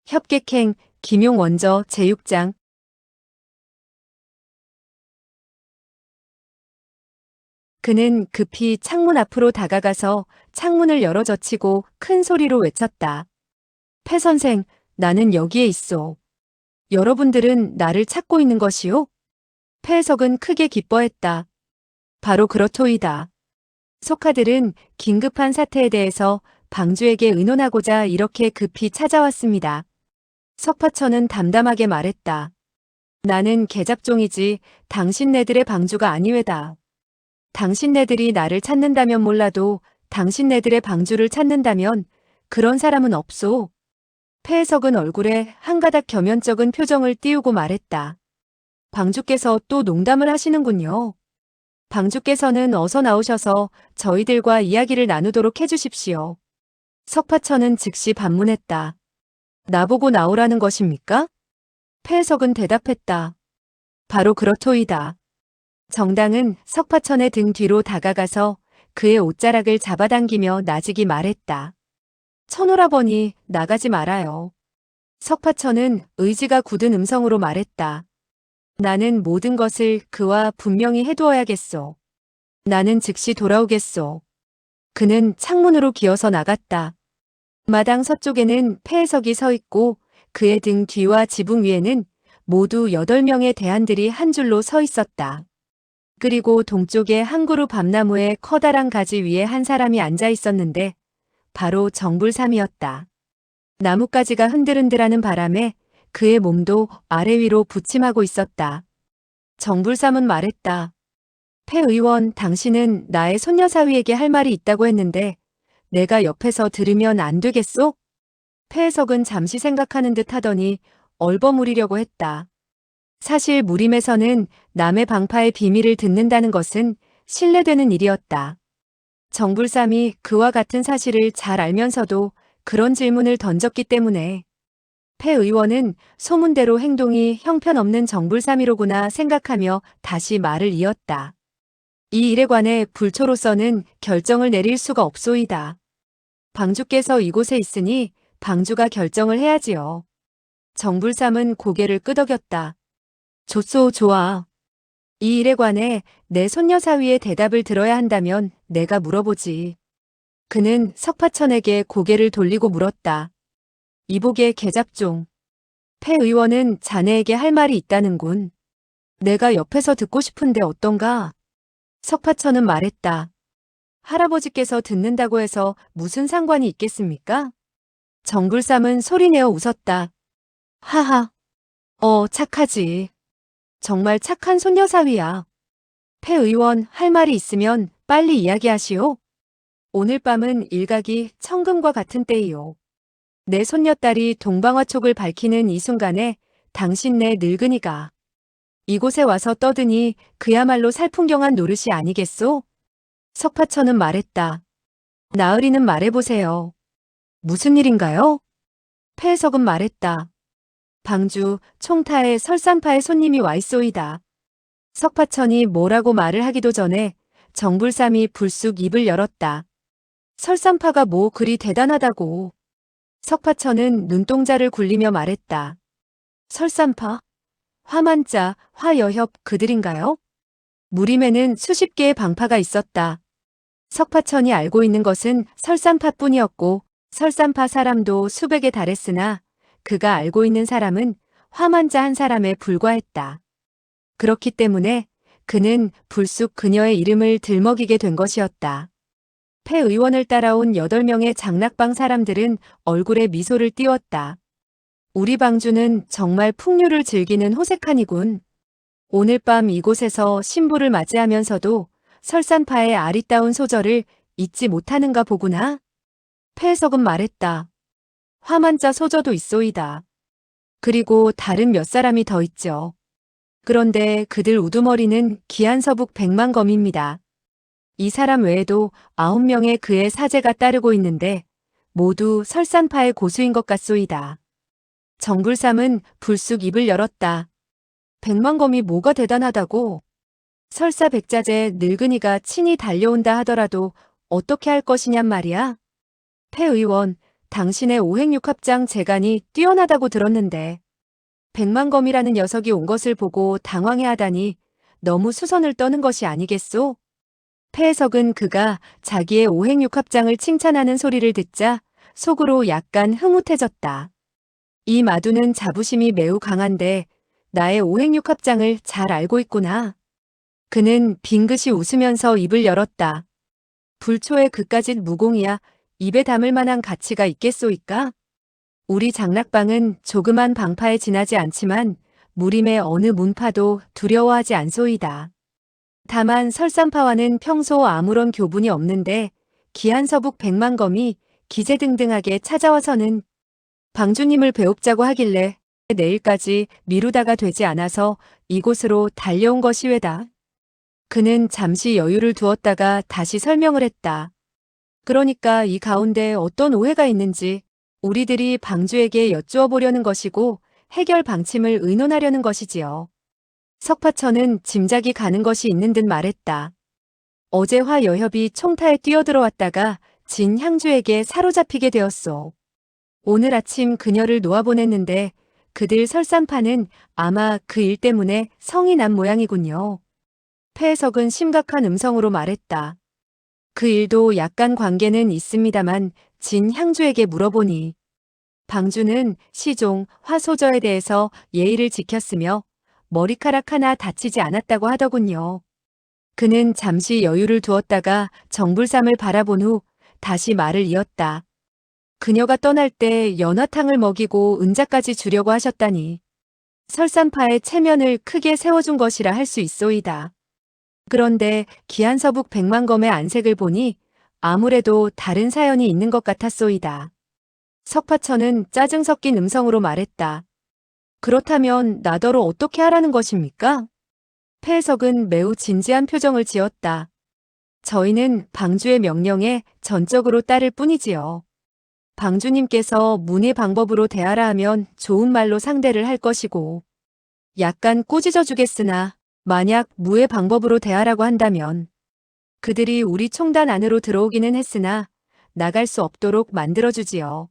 협객행, 김용 원저 제6장. 그는 급히 창문 앞으로 다가가서 창문을 열어 젖히고 큰 소리로 외쳤다. 폐 선생, 나는 여기에 있어. 여러분들은 나를 찾고 있는 것이요? 폐해석은 크게 기뻐했다. 바로 그렇소이다. 소카들은 긴급한 사태에 대해서 방주에게 의논하고자 이렇게 급히 찾아왔습니다. 석파천은 담담하게 말했다. 나는 계잡종이지 당신네들의 방주가 아니외다. 당신네들이 나를 찾는다면 몰라도 당신네들의 방주를 찾는다면 그런 사람은 없소. 폐해석은 얼굴에 한 가닥 겸연쩍은 표정을 띄우고 말했다. 방주께서 또 농담을 하시는군요. 방주께서는 어서 나오셔서 저희들과 이야기를 나누도록 해주십시오. 석파천은 즉시 반문했다. 나보고 나오라는 것입니까? 폐해석은 대답했다. 바로 그렇소이다. 정당은 석파천의 등 뒤로 다가가서 그의 옷자락을 잡아당기며 나직이 말했다. 천오라버니, 나가지 말아요. 석파천은 의지가 굳은 음성으로 말했다. 나는 모든 것을 그와 분명히 해두어야겠소. 나는 즉시 돌아오겠소. 그는 창문으로 기어서 나갔다. 마당 서쪽에는 폐해석이 서 있고 그의 등 뒤와 지붕 위에는 모두 8명의 대한들이 한 줄로 서 있었다. 그리고 동쪽의 한 그루 밤나무의 커다란 가지 위에 한 사람이 앉아 있었는데 바로 정불삼이었다. 나뭇가지가 흔들흔들하는 바람에 그의 몸도 아래 위로 부침하고 있었다. 정불삼은 말했다. 폐 의원, 당신은 나의 손여사위에게 할 말이 있다고 했는데 내가 옆에서 들으면 안 되겠소? 폐해석은 잠시 생각하는 듯 하더니 얼버무리려고 했다. 사실 무림에서는 남의 방파의 비밀을 듣는다는 것은 신뢰되는 일이었다. 정불삼이 그와 같은 사실을 잘 알면서도 그런 질문을 던졌기 때문에 폐 의원은 소문대로 행동이 형편없는 정불삼이로구나 생각하며 다시 말을 이었다. 이 일에 관해 불초로서는 결정을 내릴 수가 없소이다. 방주께서 이곳에 있으니 방주가 결정을 해야지요. 정불삼은 고개를 끄덕였다. 좋소, 좋아. 이 일에 관해 내 손여사위의 대답을 들어야 한다면 내가 물어보지. 그는 석파천에게 고개를 돌리고 물었다. 이복의 계잡종. 폐 의원은 자네에게 할 말이 있다는군. 내가 옆에서 듣고 싶은데 어떤가? 석파천은 말했다. 할아버지께서 듣는다고 해서 무슨 상관이 있겠습니까? 정불삼은 소리내어 웃었다. 하하. 착하지. 정말 착한 손여사위야. 폐 의원, 할 말이 있으면 빨리 이야기하시오. 오늘 밤은 일각이 청금과 같은 때이요. 내 손녀딸이 동방화촉을 밝히는 이 순간에 당신네 늙은이가 이곳에 와서 떠드니 그야말로 살풍경한 노릇이 아니겠소? 석파천은 말했다. 나으리는 말해보세요. 무슨 일인가요? 폐해석은 말했다. 방주, 총타에 설산파의 손님이 와 있소이다. 석파천이 뭐라고 말을 하기도 전에 정불삼이 불쑥 입을 열었다. 설산파가 뭐 그리 대단하다고. 석파천은 눈동자를 굴리며 말했다. 설산파? 화만자, 화여협 그들인가요? 무림에는 수십 개의 방파가 있었다. 석파천이 알고 있는 것은 설산파뿐이었고 설산파 사람도 수백에 달했으나 그가 알고 있는 사람은 화만자 한 사람에 불과했다. 그렇기 때문에 그는 불쑥 그녀의 이름을 들먹이게 된 것이었다. 폐 의원을 따라온 8명의 장락방 사람들은 얼굴에 미소를 띄웠다. 우리 방주는 정말 풍류를 즐기는 호색하니군. 오늘 밤 이곳에서 신부를 맞이하면서도 설산파의 아리따운 소절을 잊지 못하는가 보구나. 폐해석은 말했다. 화만자 소저도 있소이다. 그리고 다른 몇 사람이 더 있죠. 그런데 그들 우두머리는 기한서북 백만검입니다. 이 사람 외에도 9명의 그의 사제가 따르고 있는데 모두 설산파의 고수인 것 같소이다. 정불삼은 불쑥 입을 열었다. 백만검이 뭐가 대단하다고? 설사 백자재 늙은이가 친히 달려온다 하더라도 어떻게 할 것이냔 말이야? 폐 의원, 당신의 오행육합장 재간이 뛰어나다고 들었는데 백만검이라는 녀석이 온 것을 보고 당황해하다니 너무 수선을 떠는 것이 아니겠소? 폐해석은 그가 자기의 오행육합장을 칭찬하는 소리를 듣자 속으로 약간 흐뭇해졌다. 이 마두는 자부심이 매우 강한데 나의 오행육합장을 잘 알고 있구나. 그는 빙긋이 웃으면서 입을 열었다. 불초의 그까짓 무공이야 입에 담을 만한 가치가 있겠소이까? 우리 장락방은 조그만 방파에 지나지 않지만 무림의 어느 문파도 두려워하지 않소이다. 다만 설산파와는 평소 아무런 교분이 없는데 기한서북 백만검이 기재등등하게 찾아와서는 방주님을 배웁자고 하길래 내일까지 미루다가 되지 않아서 이곳으로 달려온 것이 왜다. 그는 잠시 여유를 두었다가 다시 설명을 했다. 그러니까 이 가운데 어떤 오해가 있는지 우리들이 방주에게 여쭈어 보려는 것이고 해결 방침을 의논하려는 것이지요. 석파천은 짐작이 가는 것이 있는 듯 말했다. 어제 화 여협이 총타에 뛰어들어왔다가 진 향주에게 사로잡히게 되었소. 오늘 아침 그녀를 놓아보냈는데 그들 설산파는 아마 그 일 때문에 성이 난 모양이군요. 폐해석은 심각한 음성으로 말했다. 그 일도 약간 관계는 있습니다만 진 향주에게 물어보니 방주는 시종, 화소저에 대해서 예의를 지켰으며 머리카락 하나 다치지 않았다고 하더군요. 그는 잠시 여유를 두었다가 정불삼을 바라본 후 다시 말을 이었다. 그녀가 떠날 때 연화탕을 먹이고 은자까지 주려고 하셨다니 설산파의 체면을 크게 세워준 것이라 할 수 있소이다. 그런데 기한서북 백만검의 안색을 보니 아무래도 다른 사연이 있는 것 같았소이다. 석파천은 짜증 섞인 음성으로 말했다. 그렇다면 나더러 어떻게 하라는 것입니까? 폐해석은 매우 진지한 표정을 지었다. 저희는 방주의 명령에 전적으로 따를 뿐이지요. 방주님께서 문의 방법으로 대하라 하면 좋은 말로 상대를 할 것이고 약간 꾸짖어 주겠으나 만약 무의 방법으로 대하라고 한다면 그들이 우리 총단 안으로 들어오기는 했으나 나갈 수 없도록 만들어주지요.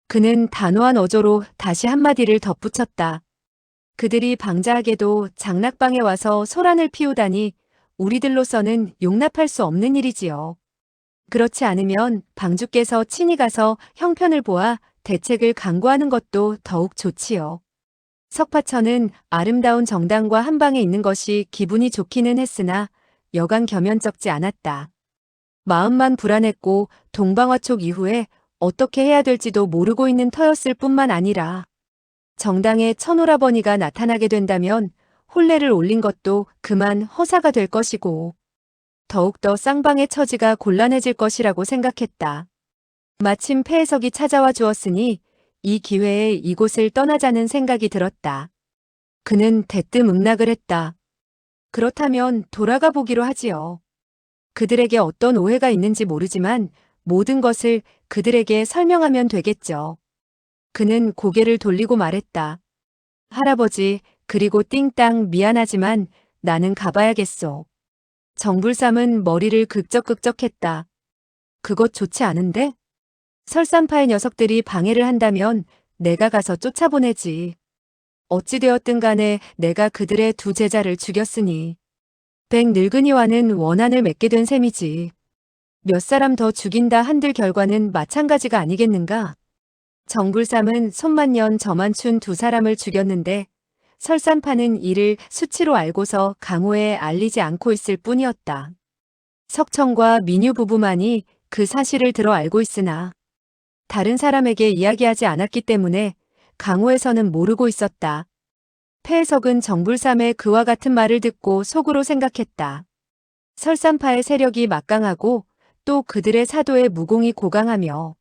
그는 단호한 어조로 다시 한마디를 덧붙였다. 그들이 방자하게도 장락방에 와서 소란을 피우다니 우리들로서는 용납할 수 없는 일이지요. 그렇지 않으면 방주께서 친히 가서 형편을 보아 대책을 강구하는 것도 더욱 좋지요. 석파천은 아름다운 정당과 한방에 있는 것이 기분이 좋기는 했으나 여간 겸연쩍지 않았다. 마음만 불안했고 동방화촉 이후에 어떻게 해야 될지도 모르고 있는 터였을 뿐만 아니라 정당에 천오라버니가 나타나게 된다면 혼례를 올린 것도 그만 허사가 될 것이고 더욱더 쌍방의 처지가 곤란해질 것이라고 생각했다. 마침 폐해석이 찾아와 주었으니 이 기회에 이곳을 떠나자는 생각이 들었다. 그는 대뜸 응낙을 했다. 그렇다면 돌아가 보기로 하지요. 그들에게 어떤 오해가 있는지 모르지만 모든 것을 그들에게 설명하면 되겠죠. 그는 고개를 돌리고 말했다. 할아버지, 그리고 띵땅 미안하지만 나는 가봐야겠소. 정불삼은 머리를 극적극적했다. 그것 좋지 않은데? 설산파의 녀석들이 방해를 한다면 내가 가서 쫓아보내지. 어찌되었든 간에 내가 그들의 두 제자를 죽였으니 백 늙은이와는 원한을 맺게 된 셈이지. 몇 사람 더 죽인다 한들 결과는 마찬가지가 아니겠는가? 정불삼은 손만년 저만춘 두 사람을 죽였는데 설산파는 이를 수치로 알고서 강호에 알리지 않고 있을 뿐이었다. 석청과 민유 부부만이 그 사실을 들어 알고 있으나 다른 사람에게 이야기하지 않았기 때문에 강호에서는 모르고 있었다. 폐해석은 정불삼의 그와 같은 말을 듣고 속으로 생각했다. 설산파의 세력이 막강하고 또 그들의 사도의 무공이 고강하며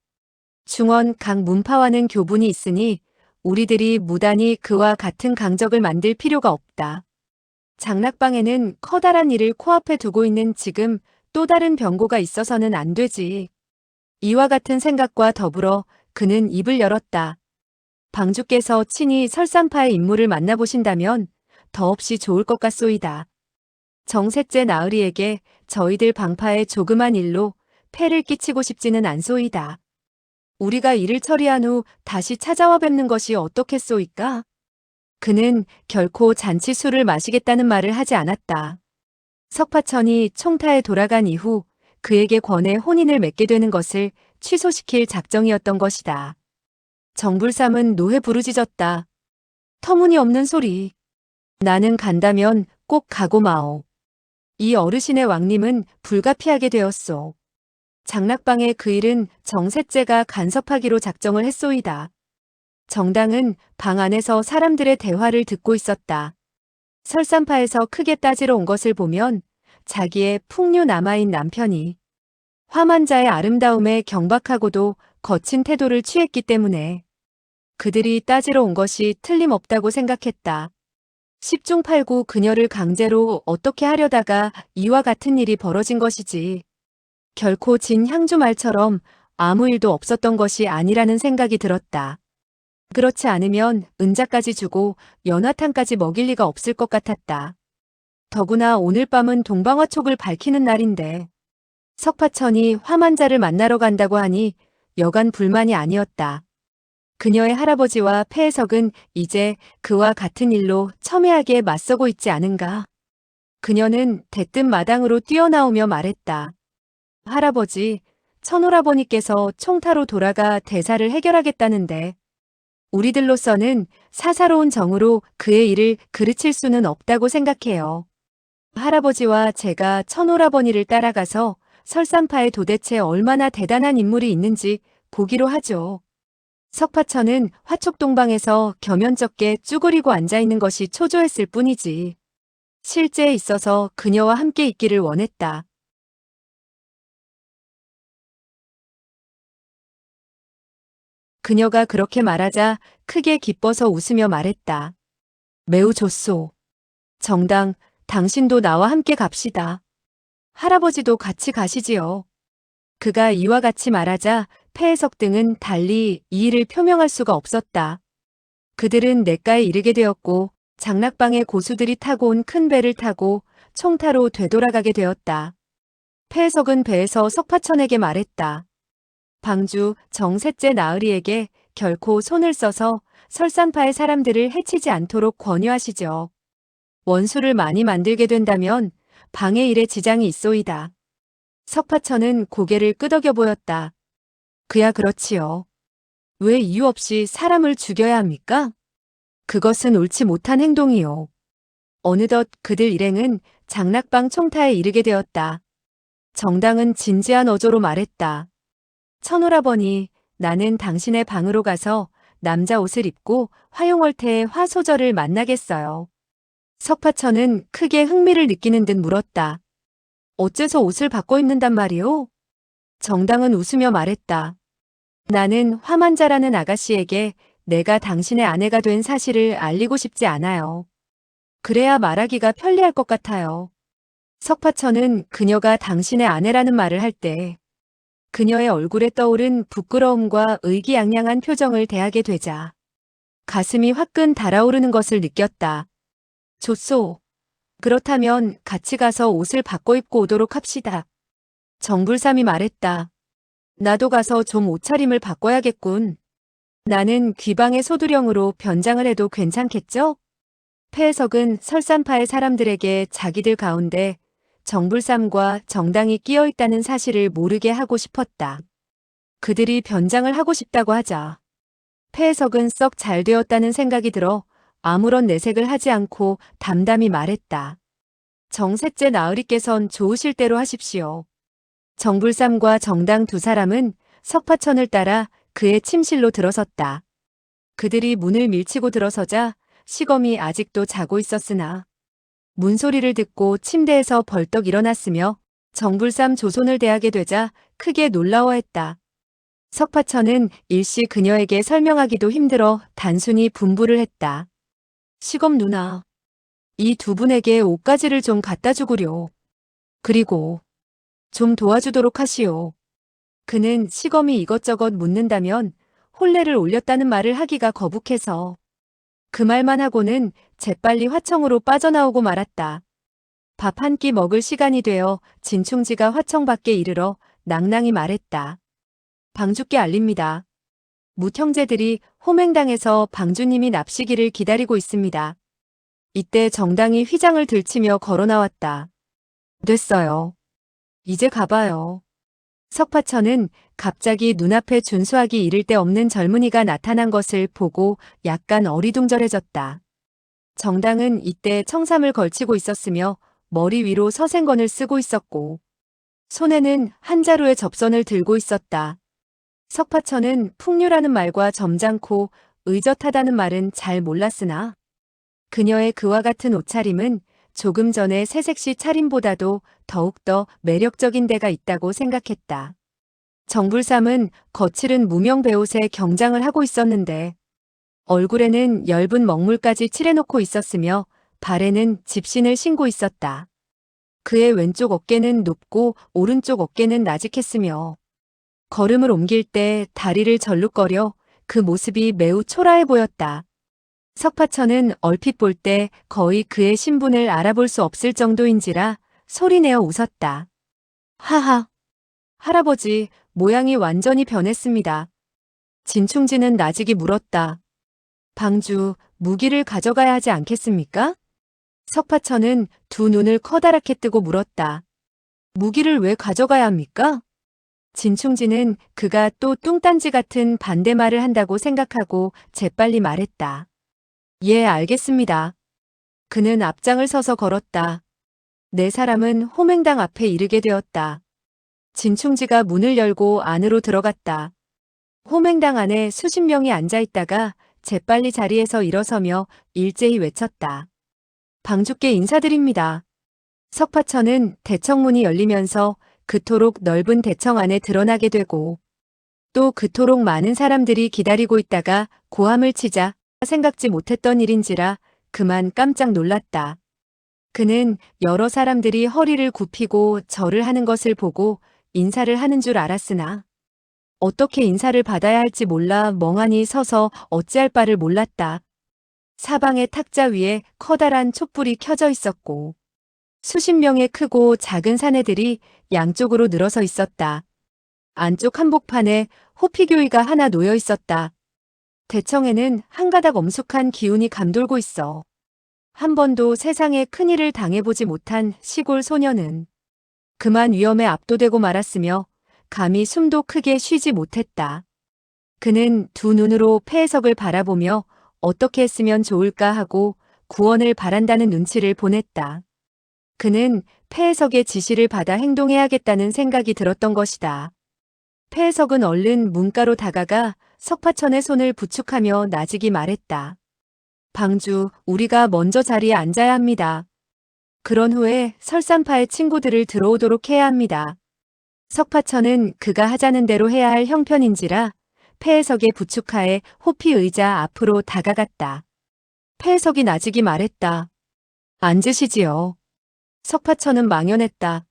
중원 각 문파와는 교분이 있으니 우리들이 무단히 그와 같은 강적을 만들 필요가 없다. 장락방에는 커다란 일을 코앞에 두고 있는 지금 또 다른 병고가 있어서는 안 되지. 이와 같은 생각과 더불어 그는 입을 열었다. 방주께서 친히 설산파의 인물을 만나보신다면 더없이 좋을 것 같소이다. 정셋째 나으리에게 저희들 방파의 조그만 일로 폐를 끼치고 싶지는 않소이다. 우리가 일을 처리한 후 다시 찾아와 뵙는 것이 어떻겠소이까? 그는 결코 잔치 술을 마시겠다는 말을 하지 않았다. 석파천이 총타에 돌아간 이후 그에게 권해 혼인을 맺게 되는 것을 취소시킬 작정이었던 것이다. 정불삼은 노해 부르짖었다. 터무니없는 소리. 나는 간다면 꼭 가고 마오. 이 어르신의 왕림은 불가피하게 되었소. 장락방의 그 일은 정셋째가 간섭하기로 작정을 했소이다. 정당은 방 안에서 사람들의 대화를 듣고 있었다. 설산파에서 크게 따지러 온 것을 보면 자기의 풍류 남아인 남편이 화만자의 아름다움에 경박하고도 거친 태도를 취했기 때문에 그들이 따지러 온 것이 틀림없다고 생각했다. 10중 8구 그녀를 강제로 어떻게 하려다가 이와 같은 일이 벌어진 것이지. 결코 진 향주 말처럼 아무 일도 없었던 것이 아니라는 생각이 들었다. 그렇지 않으면 은자까지 주고 연화탕까지 먹일 리가 없을 것 같았다. 더구나 오늘 밤은 동방화촉을 밝히는 날인데 석파천이 화만자를 만나러 간다고 하니 여간 불만이 아니었다. 그녀의 할아버지와 폐해석은 이제 그와 같은 일로 첨예하게 맞서고 있지 않은가. 그녀는 대뜸 마당으로 뛰어나오며 말했다. 할아버지, 천오라버니께서 총타로 돌아가 대사를 해결하겠다는데 우리들로서는 사사로운 정으로 그의 일을 그르칠 수는 없다고 생각해요. 할아버지와 제가 천오라버니를 따라가서 설산파에 도대체 얼마나 대단한 인물이 있는지 보기로 하죠. 석파천은 화촉동방에서 겸연쩍게 쭈그리고 앉아있는 것이 초조했을 뿐이지. 실제에 있어서 그녀와 함께 있기를 원했다. 그녀가 그렇게 말하자 크게 기뻐서 웃으며 말했다. 매우 좋소. 정당, 당신도 나와 함께 갑시다. 할아버지도 같이 가시지요. 그가 이와 같이 말하자 폐해석 등은 달리 이의를 표명할 수가 없었다. 그들은 냇가에 이르게 되었고 장락방의 고수들이 타고 온 큰 배를 타고 총타로 되돌아가게 되었다. 폐해석은 배에서 석파천에게 말했다. 방주 정셋째 나으리에게 결코 손을 써서 설산파의 사람들을 해치지 않도록 권유하시죠. 원수를 많이 만들게 된다면 방해 일에 지장이 있소이다. 석파천은 고개를 끄덕여 보였다. 그야 그렇지요. 왜 이유 없이 사람을 죽여야 합니까? 그것은 옳지 못한 행동이요. 어느덧 그들 일행은 장락방 총타에 이르게 되었다. 정당은 진지한 어조로 말했다. 천오라버니, 나는 당신의 방으로 가서 남자 옷을 입고 화용월태의 화소절을 만나겠어요. 석파천은 크게 흥미를 느끼는 듯 물었다. 어째서 옷을 바꿔 입는단 말이오? 정당은 웃으며 말했다. 나는 화만자라는 아가씨에게 내가 당신의 아내가 된 사실을 알리고 싶지 않아요. 그래야 말하기가 편리할 것 같아요. 석파천은 그녀가 당신의 아내라는 말을 할 때 그녀의 얼굴에 떠오른 부끄러움과 의기양양한 표정을 대하게 되자 가슴이 화끈 달아오르는 것을 느꼈다. 좋소. 그렇다면 같이 가서 옷을 바꿔 입고 오도록 합시다. 정불삼이 말했다. 나도 가서 좀 옷차림을 바꿔야겠군. 나는 귀방의 소두령으로 변장을 해도 괜찮겠죠? 폐해석은 설산파의 사람들에게 자기들 가운데 정불삼과 정당이 끼어 있다는 사실을 모르게 하고 싶었다. 그들이 변장을 하고 싶다고 하자 폐해석은 썩 잘 되었다는 생각이 들어 아무런 내색을 하지 않고 담담히 말했다. 정셋째 나으리께선 좋으실 대로 하십시오. 정불삼과 정당 두 사람은 석파천을 따라 그의 침실로 들어섰다. 그들이 문을 밀치고 들어서자 시검이 아직도 자고 있었으나 문소리를 듣고 침대에서 벌떡 일어났으며 정불삼 조손을 대하게 되자 크게 놀라워했다. 석파천은 일시 그녀에게 설명하기도 힘들어 단순히 분부를 했다. 시검 누나, 이 두 분에게 옷가지를 좀 갖다 주구려. 그리고 좀 도와주도록 하시오. 그는 시검이 이것저것 묻는다면 혼례를 올렸다는 말을 하기가 거북해서 그 말만 하고는 재빨리 화청으로 빠져나오고 말았다. 밥 한 끼 먹을 시간이 되어 진충지가 화청 밖에 이르러 낭낭히 말했다. 방주께 알립니다. 뭇 형제들이 호맹당에서 방주님이 납시기를 기다리고 있습니다. 이때 정당이 휘장을 들치며 걸어 나왔다. 됐어요. 이제 가봐요. 석파천은 갑자기 눈앞에 준수하기 이를 데 없는 젊은이가 나타난 것을 보고 약간 어리둥절해졌다. 정당은 이때 청삼을 걸치고 있었으며 머리 위로 서생건을 쓰고 있었고 손에는 한 자루의 접선을 들고 있었다. 석파천은 풍류라는 말과 점잖고 의젓하다는 말은 잘 몰랐으나 그녀의 그와 같은 옷차림은 조금 전에 새색시 차림보다도 더욱더 매력적인 데가 있다고 생각했다. 정불삼은 거칠은 무명 배옷에 경장을 하고 있었는데 얼굴에는 엷은 먹물까지 칠해놓고 있었으며 발에는 집신을 신고 있었다. 그의 왼쪽 어깨는 높고 오른쪽 어깨는 나직했으며 걸음을 옮길 때 다리를 절룩거려 그 모습이 매우 초라해 보였다. 석파천은 얼핏 볼 때 거의 그의 신분을 알아볼 수 없을 정도인지라 소리내어 웃었다. 하하. 할아버지, 모양이 완전히 변했습니다. 진충지는 나직이 물었다. 방주, 무기를 가져가야 하지 않겠습니까? 석파천은 두 눈을 커다랗게 뜨고 물었다. 무기를 왜 가져가야 합니까? 진충지는 그가 또 뚱딴지 같은 반대말을 한다고 생각하고 재빨리 말했다. 예, 알겠습니다. 그는 앞장을 서서 걸었다. 네 사람은 호맹당 앞에 이르게 되었다. 진충지가 문을 열고 안으로 들어갔다. 호맹당 안에 수십 명이 앉아 있다가 재빨리 자리에서 일어서며 일제히 외쳤다. 방주께 인사드립니다. 석파천은 대청문이 열리면서 그토록 넓은 대청 안에 드러나게 되고 또 그토록 많은 사람들이 기다리고 있다가 고함을 치자 생각지 못했던 일인지라 그만 깜짝 놀랐다. 그는 여러 사람들이 허리를 굽히고 절을 하는 것을 보고 인사를 하는 줄 알았으나 어떻게 인사를 받아야 할지 몰라 멍하니 서서 어찌할 바를 몰랐다. 사방의 탁자 위에 커다란 촛불이 켜져 있었고 수십 명의 크고 작은 사내들이 양쪽으로 늘어서 있었다. 안쪽 한복판에 호피교위가 하나 놓여 있었다. 대청에는 한 가닥 엄숙한 기운이 감돌고 있어. 한 번도 세상에 큰일을 당해보지 못한 시골 소녀는 그만 위험에 압도되고 말았으며 감히 숨도 크게 쉬지 못했다. 그는 두 눈으로 폐해석을 바라보며 어떻게 했으면 좋을까 하고 구원을 바란다는 눈치를 보냈다. 그는 폐해석의 지시를 받아 행동해야겠다는 생각이 들었던 것이다. 폐해석은 얼른 문가로 다가가 석파천의 손을 부축하며 나직이 말했다. 방주, 우리가 먼저 자리에 앉아야 합니다. 그런 후에 설산파의 친구들을 들어오도록 해야 합니다. 석파천은 그가 하자는 대로 해야 할 형편인지라 폐해석의 부축하에 호피 의자 앞으로 다가갔다. 폐해석이 나직이 말했다. 앉으시지요. 석파천은 망연했다.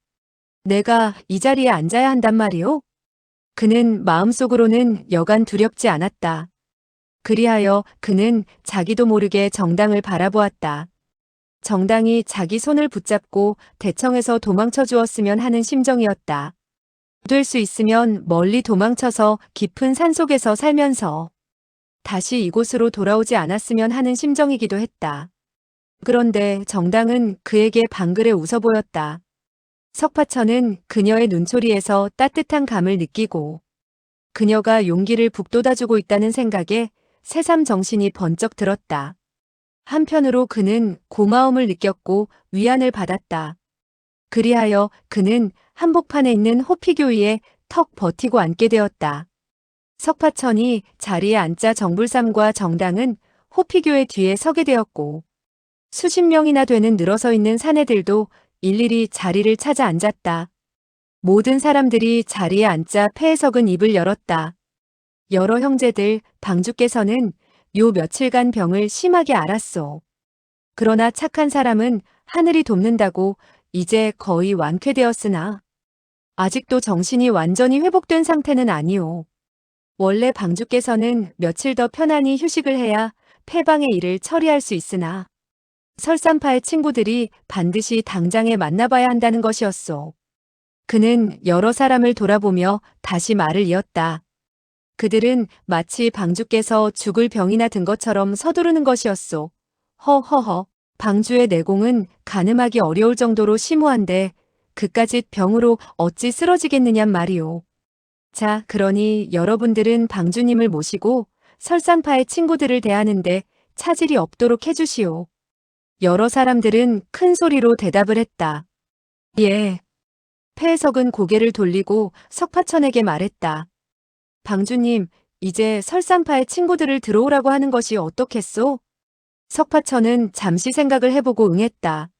내가 이 자리에 앉아야 한단 말이오? 그는 마음속으로는 여간 두렵지 않았다. 그리하여 그는 자기도 모르게 정당을 바라보았다. 정당이 자기 손을 붙잡고 대청에서 도망쳐 주었으면 하는 심정이었다. 될 수 있으면 멀리 도망쳐서 깊은 산속에서 살면서 다시 이곳으로 돌아오지 않았으면 하는 심정이기도 했다. 그런데 정당은 그에게 방글에 웃어 보였다. 석파천은 그녀의 눈초리에서 따뜻한 감을 느끼고 그녀가 용기를 북돋아주고 있다는 생각에 새삼 정신이 번쩍 들었다. 한편으로 그는 고마움을 느꼈고 위안을 받았다. 그리하여 그는 한복판에 있는 호피교위에 턱 버티고 앉게 되었다. 석파천이 자리에 앉자 정불삼과 정당은 호피교의 뒤에 서게 되었고 수십 명이나 되는 늘어서 있는 사내들도 일일이 자리를 찾아 앉았다. 모든 사람들이 자리에 앉자 폐해석은 입을 열었다. 여러 형제들, 방주께서는 요 며칠간 병을 심하게 앓았소. 그러나 착한 사람은 하늘이 돕는다고 이제 거의 완쾌되었으나 아직도 정신이 완전히 회복된 상태는 아니오. 원래 방주께서는 며칠 더 편안히 휴식을 해야 폐방의 일을 처리할 수 있으나 설산파의 친구들이 반드시 당장에 만나봐야 한다는 것이었소. 그는 여러 사람을 돌아보며 다시 말을 이었다. 그들은 마치 방주께서 죽을 병이나 든 것처럼 서두르는 것이었소. 허허허. 방주의 내공은 가늠하기 어려울 정도로 심오한데 그까짓 병으로 어찌 쓰러지겠느냔 말이오. 자, 그러니 여러분들은 방주님을 모시고 설산파의 친구들을 대하는데 차질이 없도록 해주시오. 여러 사람들은 큰 소리로 대답을 했다. 예. 폐해석은 고개를 돌리고 석파천에게 말했다. 방주님, 이제 설산파의 친구들을 들어오라고 하는 것이 어떻겠소? 석파천은 잠시 생각을 해보고 응했다.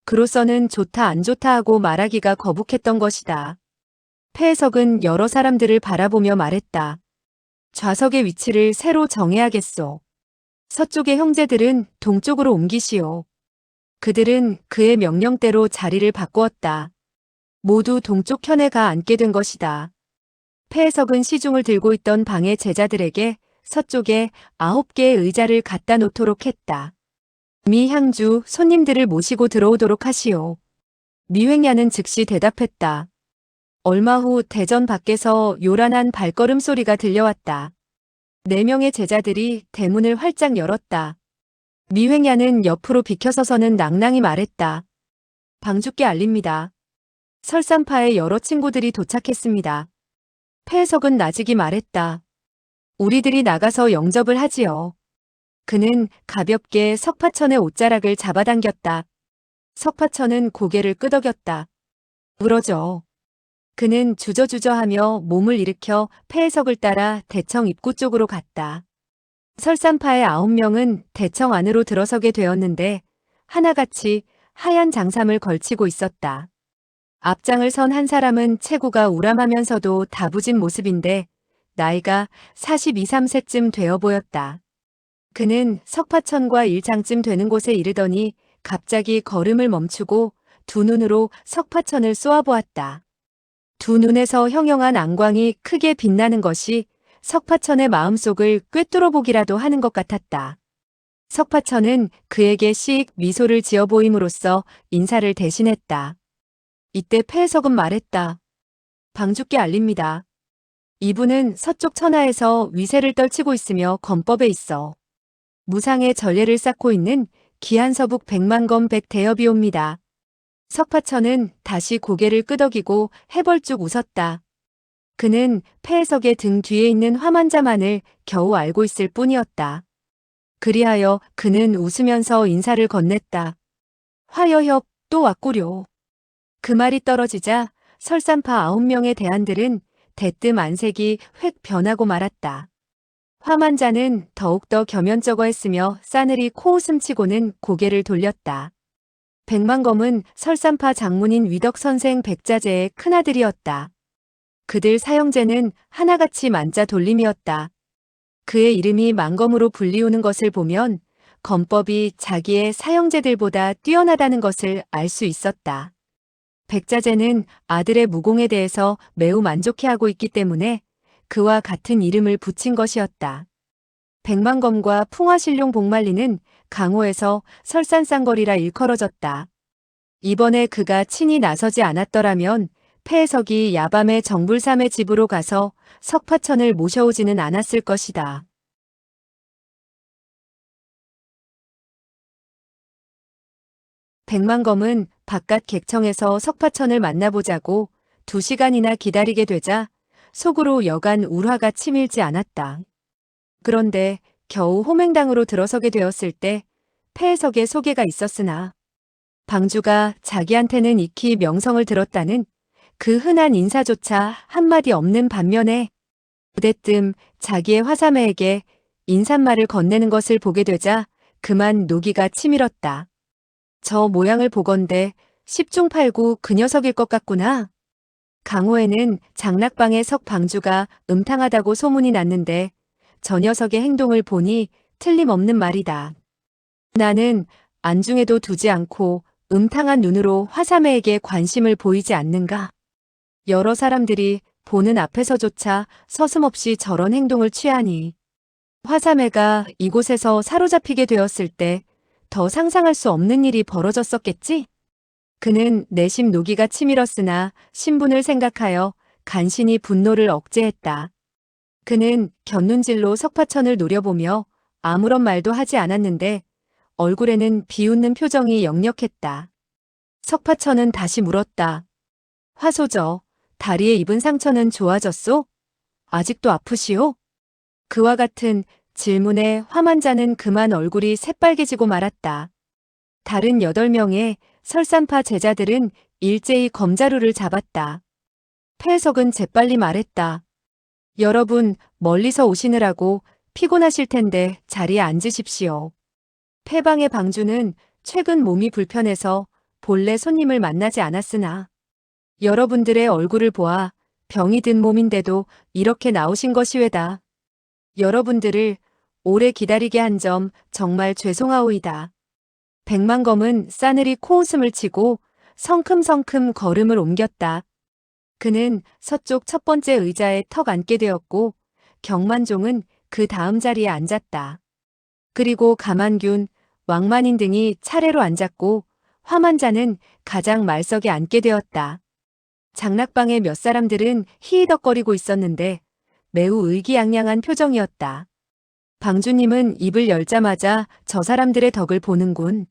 그로서는 좋다 안 좋다 하고 말하기가 거북했던 것이다. 폐해석은 여러 사람들을 바라보며 말했다. 좌석의 위치를 새로 정해야겠소. 서쪽의 형제들은 동쪽으로 옮기시오. 그들은 그의 명령대로 자리를 바꾸었다. 모두 동쪽 편에 가 앉게 된 것이다. 폐해석은 시중을 들고 있던 방의 제자들에게 서쪽에 9개의 의자를 갖다 놓도록 했다. 미향주 손님들을 모시고 들어오도록 하시오. 미횡야는 즉시 대답했다. 얼마 후 대전 밖에서 요란한 발걸음 소리가 들려왔다. 4명의 제자들이 대문을 활짝 열었다. 미횡야는 옆으로 비켜서서는 낭낭히 말했다. 방주께 알립니다. 설산파의 여러 친구들이 도착했습니다. 폐해석은 나직이 말했다. 우리들이 나가서 영접을 하지요. 그는 가볍게 석파천의 옷자락을 잡아당겼다. 석파천은 고개를 끄덕였다. 울어져. 그는 주저주저하며 몸을 일으켜 폐해석을 따라 대청 입구 쪽으로 갔다. 설산파의 9명은 대청 안으로 들어서게 되었는데 하나같이 하얀 장삼을 걸치고 있었다. 앞장을 선 한 사람은 체구가 우람하면서도 다부진 모습인데 나이가 42, 3세쯤 되어 보였다. 그는 석파천과 일장쯤 되는 곳에 이르더니 갑자기 걸음을 멈추고 두 눈으로 석파천을 쏘아보았다. 두 눈에서 형형한 안광이 크게 빛나는 것이 석파천의 마음속을 꿰뚫어 보기라도 하는 것 같았다. 석파천은 그에게 씩 미소를 지어 보임으로써 인사를 대신했다. 이때 폐해석은 말했다. 방주께 알립니다. 이분은 서쪽 천하에서 위세를 떨치고 있으며 검법에 있어 무상의 전례를 쌓고 있는 기한서북 백만검 백대여비옵니다. 석파천은 다시 고개를 끄덕이고 해벌쭉 웃었다. 그는 폐해석의 등 뒤에 있는 화만자만을 겨우 알고 있을 뿐이었다. 그리하여 그는 웃으면서 인사를 건넸다. 화여협 또 왔구려. 그 말이 떨어지자 설산파 9명의 대안들은 대뜸 안색이 획 변하고 말았다. 화만자는 더욱더 겸연쩍어 했으며 싸늘히 코웃음치고는 고개를 돌렸다. 백만검은 설산파 장문인 위덕선생 백자재의 큰아들이었다. 그들 사형제는 하나같이 만자 돌림이었다. 그의 이름이 만검으로 불리우는 것을 보면 검법이 자기의 사형제들보다 뛰어나다는 것을 알 수 있었다. 백자재는 아들의 무공에 대해서 매우 만족해하고 있기 때문에 그와 같은 이름을 붙인 것이었다. 백만검과 풍화신룡 복만리는 강호에서 설산쌍거리라 일컬어졌다. 이번에 그가 친히 나서지 않았더라면 폐해석이 야밤에 정불삼의 집으로 가서 석파천을 모셔오지는 않았을 것이다. 백만검은 바깥 객청에서 석파천을 만나보자고 2시간이나 기다리게 되자 속으로 여간 울화가 치밀지 않았다. 그런데 겨우 호맹당으로 들어서게 되었을 때 폐해석의 소개가 있었으나 방주가 자기한테는 익히 명성을 들었다는 그 흔한 인사조차 한마디 없는 반면에 부대뜸 자기의 화사매에게 인삿말을 건네는 것을 보게 되자 그만 노기가 치밀었다. 저 모양을 보건대 10중8구 그 녀석일 것 같구나. 강호에는 장락방의 석방주가 음탕하다고 소문이 났는데 저 녀석의 행동을 보니 틀림없는 말이다. 나는 안중에도 두지 않고 음탕한 눈으로 화사매에게 관심을 보이지 않는가. 여러 사람들이 보는 앞에서조차 서슴없이 저런 행동을 취하니 화사매가 이곳에서 사로잡히게 되었을 때 더 상상할 수 없는 일이 벌어졌었겠지? 그는 내심 노기가 치밀었으나 신분을 생각하여 간신히 분노를 억제했다. 그는 곁눈질로 석파천을 노려보며 아무런 말도 하지 않았는데 얼굴에는 비웃는 표정이 역력했다. 석파천은 다시 물었다. 화소저, 다리에 입은 상처는 좋아졌소? 아직도 아프시오? 그와 같은 질문에 화만자는 그만 얼굴이 새빨개지고 말았다. 다른 8명의 설산파 제자들은 일제히 검자루를 잡았다. 폐석은 재빨리 말했다. 여러분, 멀리서 오시느라고 피곤하실 텐데 자리에 앉으십시오. 폐방의 방주는 최근 몸이 불편해서 본래 손님을 만나지 않았으나 여러분들의 얼굴을 보아 병이 든 몸인데도 이렇게 나오신 것이외다. 여러분들을 오래 기다리게 한 점 정말 죄송하오이다. 백만검은 싸늘히 코웃음을 치고 성큼성큼 걸음을 옮겼다. 그는 서쪽 첫 번째 의자에 턱 앉게 되었고 경만종은 그 다음 자리에 앉았다. 그리고 가만균, 왕만인 등이 차례로 앉았고 화만자는 가장 말석에 앉게 되었다. 장락방의 몇 사람들은 히히덕거리고 있었는데 매우 의기양양한 표정이었다. 방주님은 입을 열자마자 저 사람들의 덕을 보는군.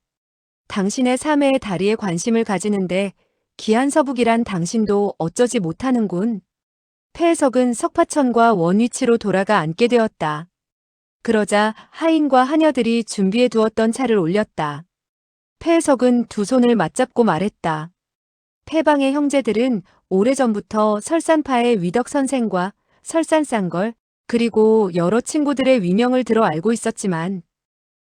당신의 삶의 다리에 관심을 가지는데 기한서북이란 당신도 어쩌지 못하는군. 폐해석은 석파천과 원위치로 돌아가 앉게 되었다. 그러자 하인과 하녀들이 준비해 두었던 차를 올렸다. 폐해석은 두 손을 맞잡고 말했다. 폐방의 형제들은 오래전부터 설산파의 위덕선생과 설산쌍걸 그리고 여러 친구들의 위명을 들어 알고 있었지만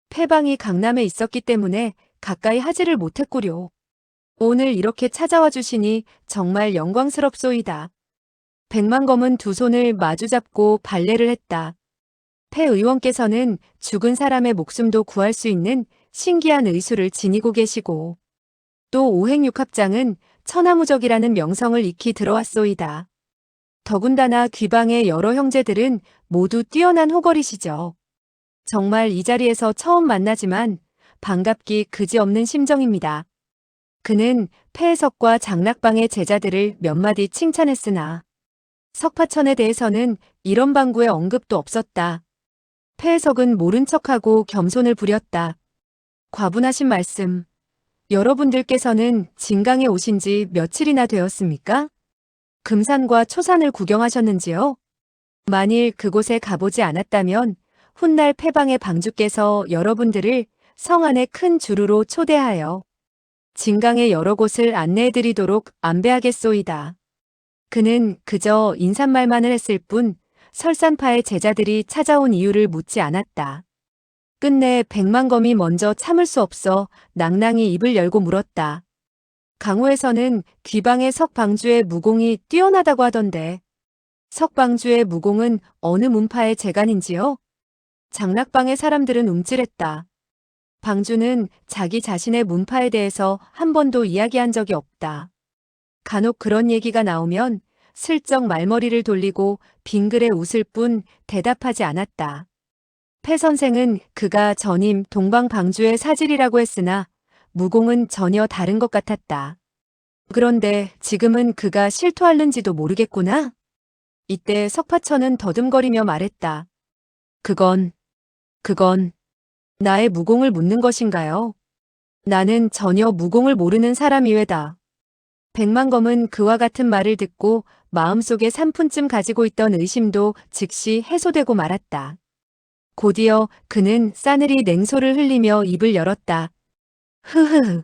폐방이 강남에 있었기 때문에 가까이 하지를 못했구려. 오늘 이렇게 찾아와 주시니 정말 영광스럽소이다. 백만검은 두 손을 마주잡고 발례를 했다. 폐 의원께서는 죽은 사람의 목숨도 구할 수 있는 신기한 의술을 지니고 계시고 또 오행육합장은 천하무적이라는 명성을 익히 들어왔소이다. 더군다나 귀방의 여러 형제들은 모두 뛰어난 호걸이시죠. 정말 이 자리에서 처음 만나지만 반갑기 그지없는 심정입니다. 그는 폐해석과 장락방의 제자들을 몇 마디 칭찬했으나 석파천에 대해서는 이런 방구의 언급도 없었다. 폐해석은 모른 척하고 겸손을 부렸다. 과분하신 말씀. 여러분들께서는 진강에 오신 지 며칠이나 되었습니까? 금산과 초산을 구경하셨는지요? 만일 그곳에 가보지 않았다면 훗날 폐방의 방주께서 여러분들을 성 안의 큰 주루로 초대하여 진강의 여러 곳을 안내해드리도록 안배하겠소이다. 그는 그저 인사말만을 했을 뿐 설산파의 제자들이 찾아온 이유를 묻지 않았다. 끝내 백만검이 먼저 참을 수 없어 낭낭히 입을 열고 물었다. 강호에서는 귀방의 석방주의 무공이 뛰어나다고 하던데 석방주의 무공은 어느 문파의 재간인지요? 장락방의 사람들은 움찔했다. 방주는 자기 자신의 문파에 대해서 한 번도 이야기한 적이 없다. 간혹 그런 얘기가 나오면 슬쩍 말머리를 돌리고 빙그레 웃을 뿐 대답하지 않았다. 폐 선생은 그가 전임 동방방주의 사질이라고 했으나 무공은 전혀 다른 것 같았다. 그런데 지금은 그가 실토하는지도 모르겠구나. 이때 석파천은 더듬거리며 말했다. 그건 나의 무공을 묻는 것인가요? 나는 전혀 무공을 모르는 사람이외다. 백만검은 그와 같은 말을 듣고 마음속에 3푼쯤 가지고 있던 의심도 즉시 해소되고 말았다. 곧이어 그는 싸늘히 냉소를 흘리며 입을 열었다. 흐흐흐.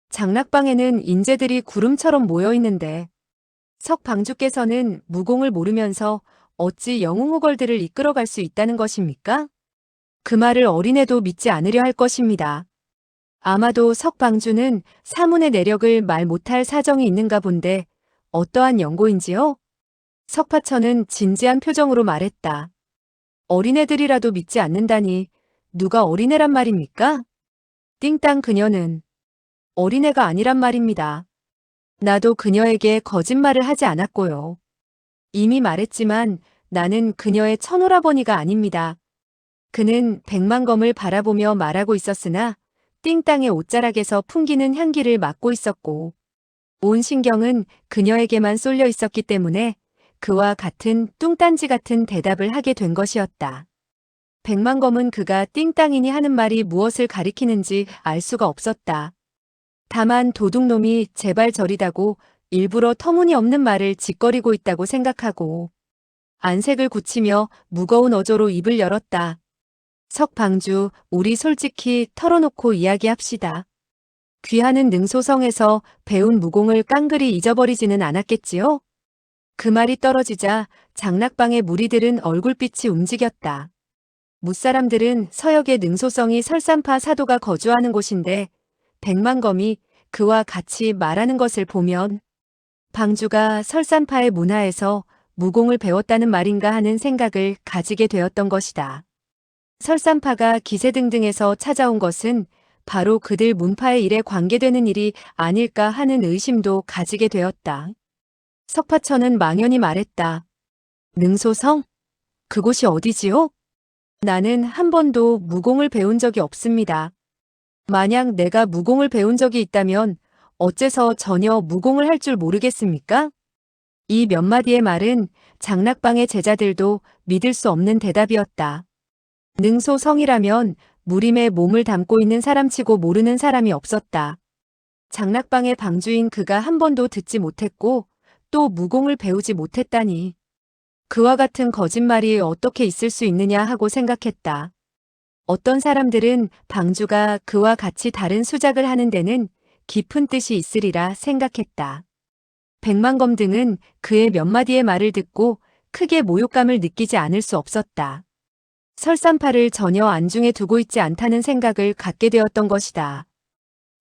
장락방에는 인재들이 구름처럼 모여 있는데 석방주께서는 무공을 모르면서 어찌 영웅호걸들을 이끌어갈 수 있다는 것입니까? 그 말을 어린애도 믿지 않으려 할 것입니다. 아마도 석방주는 사문의 내력을 말 못할 사정이 있는가 본데 어떠한 연고인지요? 석파천은 진지한 표정으로 말했다. 어린애들이라도 믿지 않는다니 누가 어린애란 말입니까? 띵땅 그녀는 어린애가 아니란 말입니다. 나도 그녀에게 거짓말을 하지 않았고요. 이미 말했지만 나는 그녀의 천오라버니가 아닙니다. 그는 백만검을 바라보며 말하고 있었으나 띵땅의 옷자락에서 풍기는 향기를 맡고 있었고 온 신경은 그녀에게만 쏠려 있었기 때문에 그와 같은 뚱딴지 같은 대답을 하게 된 것이었다. 백만검은 그가 띵땅이니 하는 말이 무엇을 가리키는지 알 수가 없었다. 다만 도둑놈이 제발 저리다고 일부러 터무니없는 말을 짓거리고 있다고 생각하고 안색을 굳히며 무거운 어조로 입을 열었다. 석방주, 우리 솔직히 털어놓고 이야기합시다. 귀하는 능소성에서 배운 무공을 깡그리 잊어버리지는 않았겠지요? 그 말이 떨어지자 장락방의 무리들은 얼굴빛이 움직였다. 무사람들은 서역의 능소성이 설산파 사도가 거주하는 곳인데 백만검이 그와 같이 말하는 것을 보면 방주가 설산파의 문화에서 무공을 배웠다는 말인가 하는 생각을 가지게 되었던 것이다. 설산파가 기세등등에서 찾아온 것은 바로 그들 문파의 일에 관계되는 일이 아닐까 하는 의심도 가지게 되었다. 석파천은 망연히 말했다. 능소성? 그곳이 어디지요? 나는 한 번도 무공을 배운 적이 없습니다. 만약 내가 무공을 배운 적이 있다면 어째서 전혀 무공을 할 줄 모르겠습니까? 이 몇 마디의 말은 장락방의 제자들도 믿을 수 없는 대답이었다. 능소성이라면 무림에 몸을 담고 있는 사람치고 모르는 사람이 없었다. 장락방의 방주인 그가 한 번도 듣지 못했고 또 무공을 배우지 못했다니. 그와 같은 거짓말이 어떻게 있을 수 있느냐 하고 생각했다. 어떤 사람들은 방주가 그와 같이 다른 수작을 하는 데는 깊은 뜻이 있으리라 생각했다. 백만검 등은 그의 몇 마디의 말을 듣고 크게 모욕감을 느끼지 않을 수 없었다. 설산파를 전혀 안중에 두고 있지 않다는 생각을 갖게 되었던 것이다.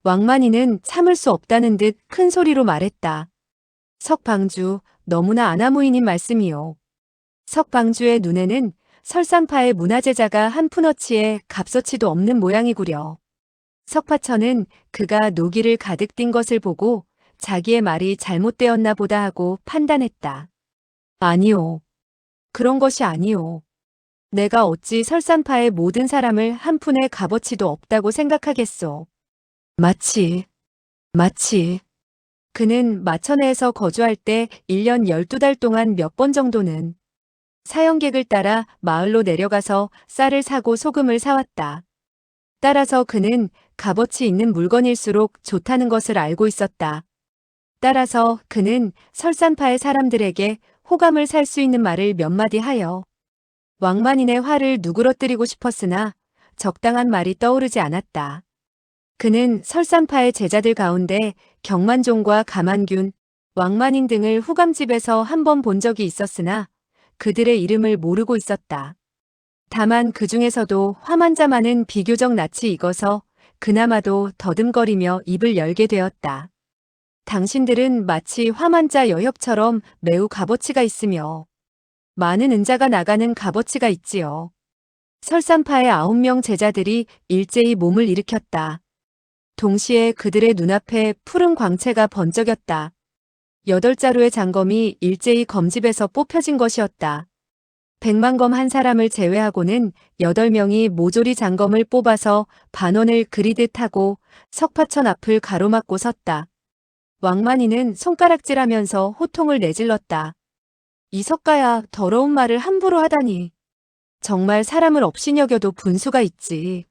왕만이는 참을 수 없다는 듯 큰 소리로 말했다. 석방주, 너무나 아나무인인 말씀이요. 석방주의 눈에는 설산파의 문화제자가 한 푼어치의 값어치도 없는 모양이구려. 석파천은 그가 노기를 가득 띈 것을 보고 자기의 말이 잘못되었나 보다 하고 판단했다. 아니요. 그런 것이 아니요. 내가 어찌 설산파의 모든 사람을 한 푼의 값어치도 없다고 생각하겠소. 마치. 그는 마천에서 거주할 때 1년 12달 동안 몇 번 정도는 사형객을 따라 마을로 내려가서 쌀을 사고 소금을 사왔다. 따라서 그는 값어치 있는 물건일수록 좋다는 것을 알고 있었다. 따라서 그는 설산파의 사람들에게 호감을 살 수 있는 말을 몇 마디 하여 왕만인의 화를 누그러뜨리고 싶었으나 적당한 말이 떠오르지 않았다. 그는 설산파의 제자들 가운데 경만종과 가만균, 왕만인 등을 후감집에서 한 번 본 적이 있었으나 그들의 이름을 모르고 있었다. 다만 그 중에서도 화만자만은 비교적 낯이 익어서 그나마도 더듬거리며 입을 열게 되었다. 당신들은 마치 화만자 여협처럼 매우 값어치가 있으며 많은 은자가 나가는 값어치가 있지요. 설산파의 9명 제자들이 일제히 몸을 일으켰다. 동시에 그들의 눈앞에 푸른 광채가 번쩍였다. 8자루의 장검이 일제히 검집에서 뽑혀진 것이었다. 백만검 한 사람을 제외하고는 8명이 모조리 장검을 뽑아서 반원을 그리듯 하고 석파천 앞을 가로막고 섰다. 왕만이는 손가락질하면서 호통을 내질렀다. 이 석가야, 더러운 말을 함부로 하다니. 정말 사람을 업신여겨도 분수가 있지.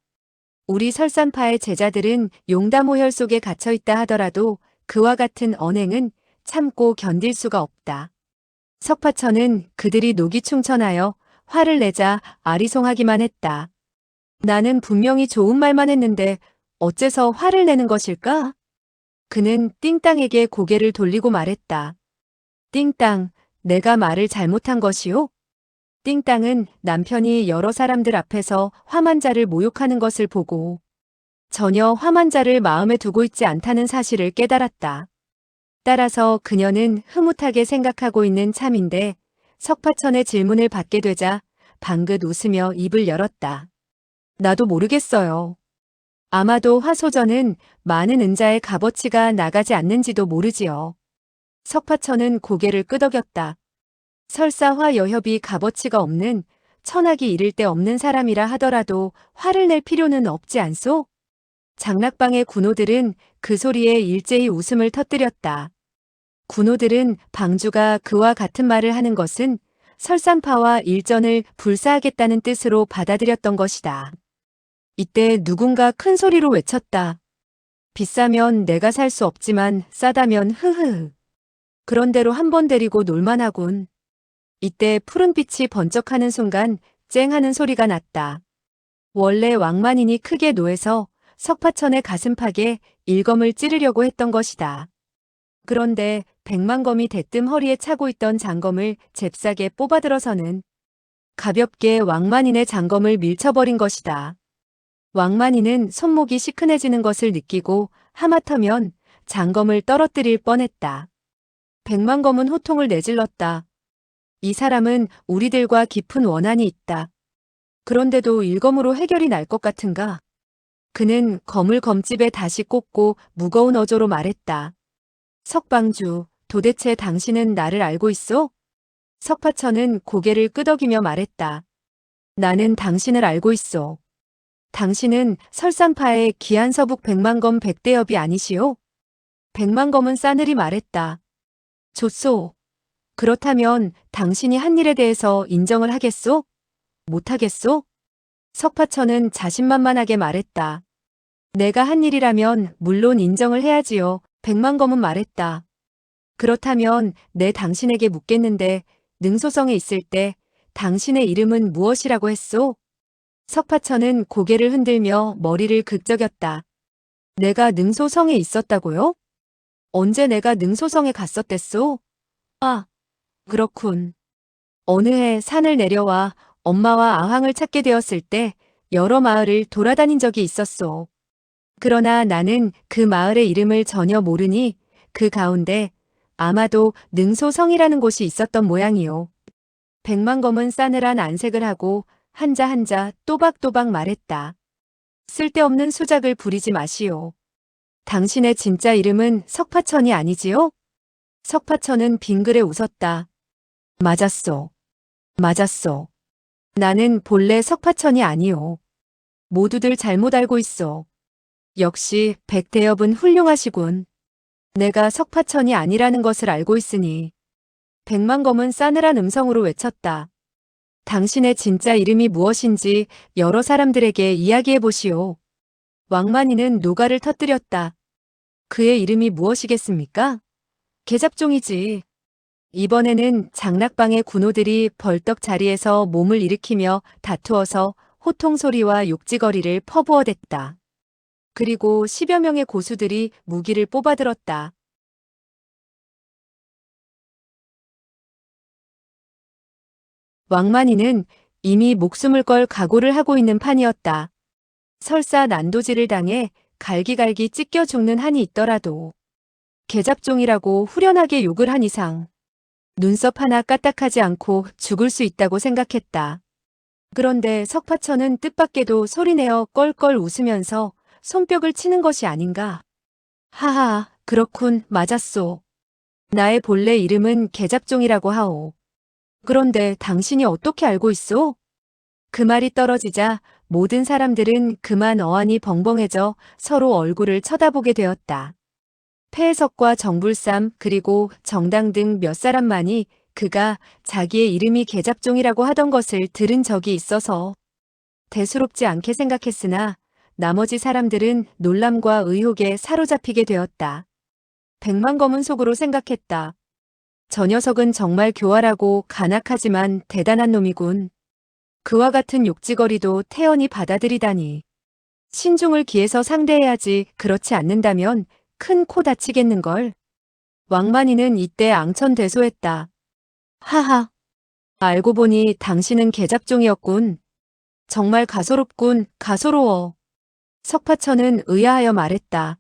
우리 설산파의 제자들은 용담호혈 속에 갇혀있다 하더라도 그와 같은 언행은 참고 견딜 수가 없다. 석파천은 그들이 노기충천하여 화를 내자 아리송하기만 했다. 나는 분명히 좋은 말만 했는데 어째서 화를 내는 것일까? 그는 띵땅에게 고개를 돌리고 말했다. 띵땅, 내가 말을 잘못한 것이오? 띵땅은 남편이 여러 사람들 앞에서 화만자를 모욕하는 것을 보고 전혀 화만자를 마음에 두고 있지 않다는 사실을 깨달았다. 따라서 그녀는 흐뭇하게 생각하고 있는 참인데 석파천의 질문을 받게 되자 방긋 웃으며 입을 열었다. 나도 모르겠어요. 아마도 화소전은 많은 은자의 값어치가 나가지 않는지도 모르지요. 석파천은 고개를 끄덕였다. 설사 화 여협이 값어치가 없는 천하기 이를 데 없는 사람이라 하더라도 화를 낼 필요는 없지 않소? 장락방의 군호들은 그 소리에 일제히 웃음을 터뜨렸다. 군호들은 방주가 그와 같은 말을 하는 것은 설산파와 일전을 불사하겠다는 뜻으로 받아들였던 것이다. 이때 누군가 큰 소리로 외쳤다. 비싸면 내가 살 수 없지만 싸다면 흐흐. 그런 대로 한번 데리고 놀만하군. 이때 푸른빛이 번쩍하는 순간 쨍 하는 소리가 났다. 원래 왕만인이 크게 노해서 석파천의 가슴팍에 일검을 찌르려고 했던 것이다. 그런데 백만검이 대뜸 허리에 차고 있던 장검을 잽싸게 뽑아들어서는 가볍게 왕만인의 장검을 밀쳐버린 것이다. 왕만인은 손목이 시큰해지는 것을 느끼고 하마터면 장검을 떨어뜨릴 뻔했다. 백만검은 호통을 내질렀다. 이 사람은 우리들과 깊은 원한이 있다. 그런데도 일검으로 해결이 날 것 같은가? 그는 검을 검집에 다시 꽂고 무거운 어조로 말했다. 석방주, 도대체 당신은 나를 알고 있소? 석파천은 고개를 끄덕이며 말했다. 나는 당신을 알고 있소. 당신은 설산파의 기한서북 백만검 백대엽이 아니시오? 백만검은 싸늘히 말했다. 좋소. 그렇다면 당신이 한 일에 대해서 인정을 하겠소? 못하겠소? 석파천은 자신만만하게 말했다. 내가 한 일이라면 물론 인정을 해야지요. 백만검은 말했다. 그렇다면 내 당신에게 묻겠는데 능소성에 있을 때 당신의 이름은 무엇이라고 했소? 석파천은 고개를 흔들며 머리를 극적였다. 내가 능소성에 있었다고요? 언제 내가 능소성에 갔었댔소? 아, 그렇군. 어느 해 산을 내려와 엄마와 아황을 찾게 되었을 때 여러 마을을 돌아다닌 적이 있었소. 그러나 나는 그 마을의 이름을 전혀 모르니 그 가운데 아마도 능소성이라는 곳이 있었던 모양이요. 백만검은 싸늘한 안색을 하고 한자 한자 또박또박 말했다. 쓸데없는 수작을 부리지 마시오. 당신의 진짜 이름은 석파천이 아니지요? 석파천은 빙그레 웃었다. 맞았소. 맞았소. 나는 본래 석파천이 아니오. 모두들 잘못 알고 있어. 역시 백대엽은 훌륭하시군. 내가 석파천이 아니라는 것을 알고 있으니. 백만검은 싸늘한 음성으로 외쳤다. 당신의 진짜 이름이 무엇인지 여러 사람들에게 이야기해 보시오. 왕만이는 노가를 터뜨렸다. 그의 이름이 무엇이겠습니까? 계잡종이지. 이번에는 장락방의 군호들이 벌떡 자리에서 몸을 일으키며 다투어서 호통소리와 욕지거리를 퍼부어댔다. 그리고 10여 명의 고수들이 무기를 뽑아들었다. 왕만이는 이미 목숨을 걸 각오를 하고 있는 판이었다. 설사 난도질을 당해 갈기갈기 찢겨 죽는 한이 있더라도 계잡종이라고 후련하게 욕을 한 이상 눈썹 하나 까딱하지 않고 죽을 수 있다고 생각했다. 그런데 석파천은 뜻밖에도 소리내어 껄껄 웃으면서 손뼉을 치는 것이 아닌가. 하하, 그렇군, 맞았소. 나의 본래 이름은 계잡종이라고 하오. 그런데 당신이 어떻게 알고 있소? 그 말이 떨어지자 모든 사람들은 그만 어안이 벙벙해져 서로 얼굴을 쳐다보게 되었다. 폐해석과 정불삼 그리고 정당 등 몇 사람만이 그가 자기의 이름이 계잡종이라고 하던 것을 들은 적이 있어서 대수롭지 않게 생각했으나 나머지 사람들은 놀람과 의혹에 사로잡히게 되었다. 백만검은 속으로 생각했다. 저 녀석은 정말 교활하고 간악하지만 대단한 놈이군. 그와 같은 욕지거리도 태연히 받아들이다니. 신중을 기해서 상대해야지 그렇지 않는다면 큰 코 다치겠는걸. 왕만이는 이때 앙천대소했다. 하하. 알고 보니 당신은 계잡종이었군. 정말 가소롭군, 가소로워. 석파천은 의아하여 말했다.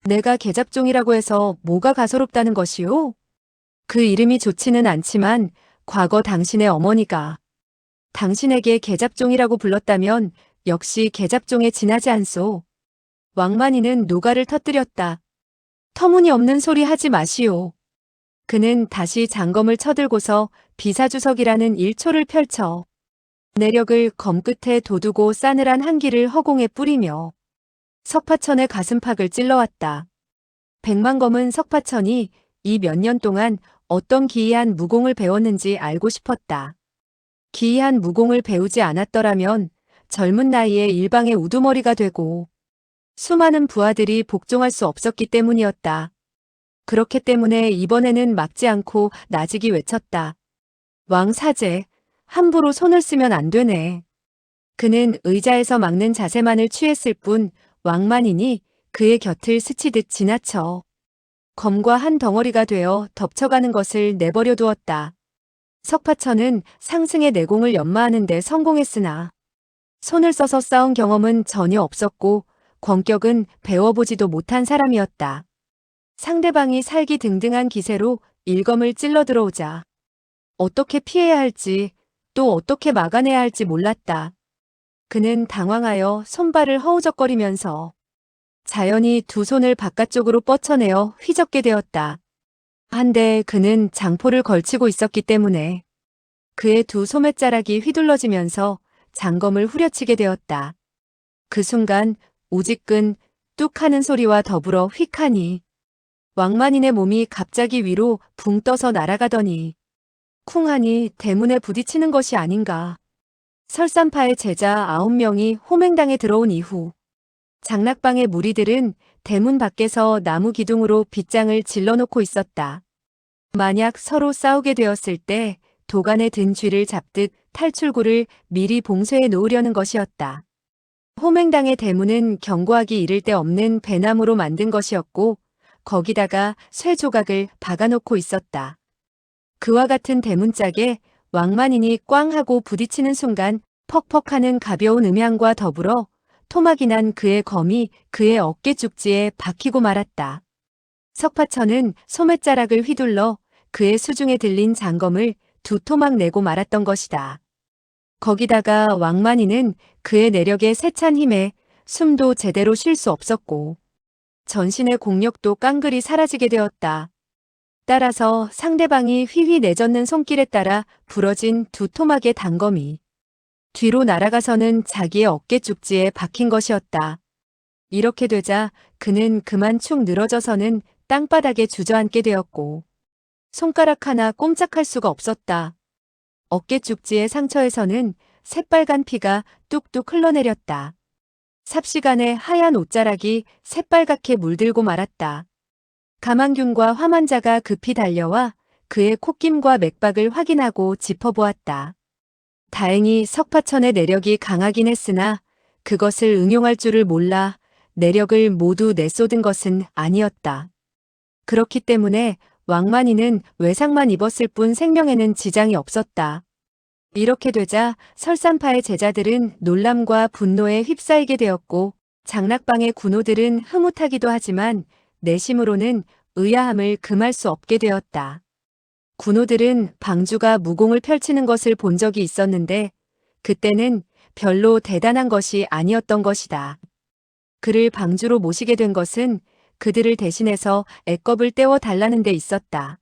내가 계잡종이라고 해서 뭐가 가소롭다는 것이오? 그 이름이 좋지는 않지만 과거 당신의 어머니가 당신에게 계잡종이라고 불렀다면 역시 계잡종에 지나지 않소. 왕만이는 노가를 터뜨렸다. 터무니없는 소리 하지 마시오. 그는 다시 장검을 쳐들고서 비사주석이라는 일초를 펼쳐 내력을 검끝에 돋우고 싸늘한 한기를 허공에 뿌리며 석파천의 가슴팍을 찔러왔다. 백만검은 석파천이 이 몇 년 동안 어떤 기이한 무공을 배웠는지 알고 싶었다. 기이한 무공을 배우지 않았더라면 젊은 나이에 일방의 우두머리가 되고 수많은 부하들이 복종할 수 없었기 때문이었다. 그렇기 때문에 이번에는 막지 않고 나직이 외쳤다. 왕 사제, 함부로 손을 쓰면 안 되네. 그는 의자에서 막는 자세만을 취했을 뿐 왕만이니 그의 곁을 스치듯 지나쳐 검과 한 덩어리가 되어 덮쳐가는 것을 내버려 두었다. 석파천은 상승의 내공을 연마하는 데 성공했으나 손을 써서 싸운 경험은 전혀 없었고 권격은 배워보지도 못한 사람이었다. 상대방이 살기등등한 기세로 일검을 찔러 들어오자 어떻게 피해야 할지 또 어떻게 막아내야 할지 몰랐다. 그는 당황하여 손발을 허우적거리면서 자연히 두 손을 바깥쪽으로 뻗쳐내어 휘젓게 되었다. 한데 그는 장포를 걸치고 있었기 때문에 그의 두 소매자락이 휘둘러지면서 장검을 후려치게 되었다. 그 순간 우지끈 뚝 하는 소리와 더불어 휙하니 왕만인의 몸이 갑자기 위로 붕 떠서 날아가더니 쿵 하니 대문에 부딪히는 것이 아닌가. 설산파의 제자 9명이 호맹당에 들어온 이후 장락방의 무리들은 대문 밖에서 나무 기둥으로 빗장을 질러놓고 있었다. 만약 서로 싸우게 되었을 때 도간에 든 쥐를 잡듯 탈출구를 미리 봉쇄해 놓으려는 것이었다. 호맹당의 대문은 경고하기 이를 데 없는 배나무로 만든 것이었고 거기다가 쇠 조각을 박아놓고 있었다. 그와 같은 대문짝에 왕만인이 꽝 하고 부딪히는 순간 퍽퍽하는 가벼운 음향과 더불어 토막이 난 그의 검이 그의 어깨 쪽지에 박히고 말았다. 석파천은 소매자락을 휘둘러 그의 수중에 들린 장검을 두 토막 내고 말았던 것이다. 거기다가 왕만이는 그의 내력의 세찬 힘에 숨도 제대로 쉴 수 없었고 전신의 공력도 깡그리 사라지게 되었다. 따라서 상대방이 휘휘 내젓는 손길에 따라 부러진 두 토막의 단검이 뒤로 날아가서는 자기의 어깨 쪽지에 박힌 것이었다. 이렇게 되자 그는 그만 축 늘어져서는 땅바닥에 주저앉게 되었고 손가락 하나 꼼짝할 수가 없었다. 어깨 쪽지의 상처에서는 새빨간 피가 뚝뚝 흘러내렸다. 삽시간에 하얀 옷자락이 새빨갛게 물들고 말았다. 가만균과 화만자가 급히 달려와 그의 콧김과 맥박을 확인하고 짚어보았다. 다행히 석파천의 내력이 강하긴 했으나 그것을 응용할 줄을 몰라 내력을 모두 내쏟은 것은 아니었다. 그렇기 때문에 왕만이는 외상만 입었을 뿐 생명에는 지장이 없었다. 이렇게 되자 설산파의 제자들은 놀람과 분노에 휩싸이게 되었고 장락방의 군호들은 흐뭇하기도 하지만 내심으로는 의아함을 금할 수 없게 되었다. 군호들은 방주가 무공을 펼치는 것을 본 적이 있었는데 그때는 별로 대단한 것이 아니었던 것이다. 그를 방주로 모시게 된 것은 그들을 대신해서 애겁을 떼워 달라는 데 있었다.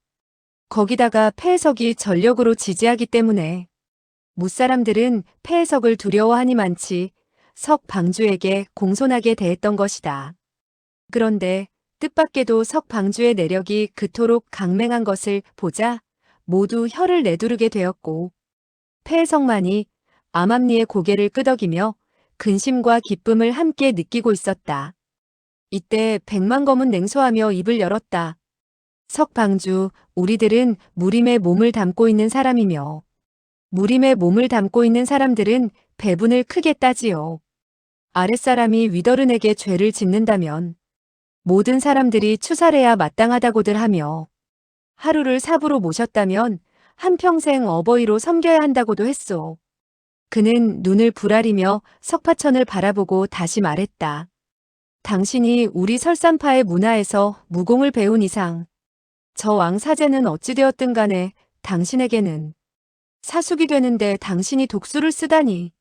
거기다가 폐해석이 전력으로 지지하기 때문에 무사람들은 폐해석을 두려워하니만치 석방주에게 공손하게 대했던 것이다. 그런데 뜻밖에도 석방주의 내력이 그토록 강맹한 것을 보자 모두 혀를 내두르게 되었고 폐해석만이 암암리의 고개를 끄덕이며 근심과 기쁨을 함께 느끼고 있었다. 이때 백만검은 냉소하며 입을 열었다. 석방주, 우리들은 무림에 몸을 담고 있는 사람이며 무림에 몸을 담고 있는 사람들은 배분을 크게 따지요. 아랫사람이 위더른에게 죄를 짓는다면 모든 사람들이 추살해야 마땅하다고들 하며 하루를 사부로 모셨다면 한평생 어버이로 섬겨야 한다고도 했소. 그는 눈을 부라리며 석파천을 바라보고 다시 말했다. 당신이 우리 설산파의 문화에서 무공을 배운 이상 저 왕사제는 어찌되었든 간에 당신에게는 사숙이 되는데 당신이 독수를 쓰다니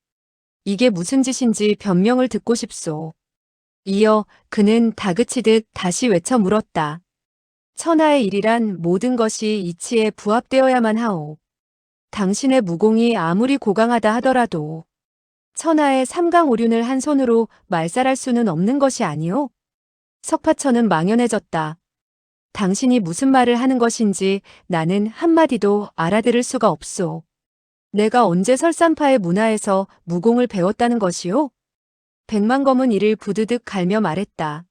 이게 무슨 짓인지 변명을 듣고 싶소. 이어 그는 다그치듯 다시 외쳐 물었다. 천하의 일이란 모든 것이 이치에 부합되어야만 하오. 당신의 무공이 아무리 고강하다 하더라도 천하의 삼강오륜을 한 손으로 말살할 수는 없는 것이 아니오? 석파천은 망연해졌다. 당신이 무슨 말을 하는 것인지 나는 한마디도 알아들을 수가 없소. 내가 언제 설산파의 문화에서 무공을 배웠다는 것이오? 백만검은 이를 부드득 갈며 말했다.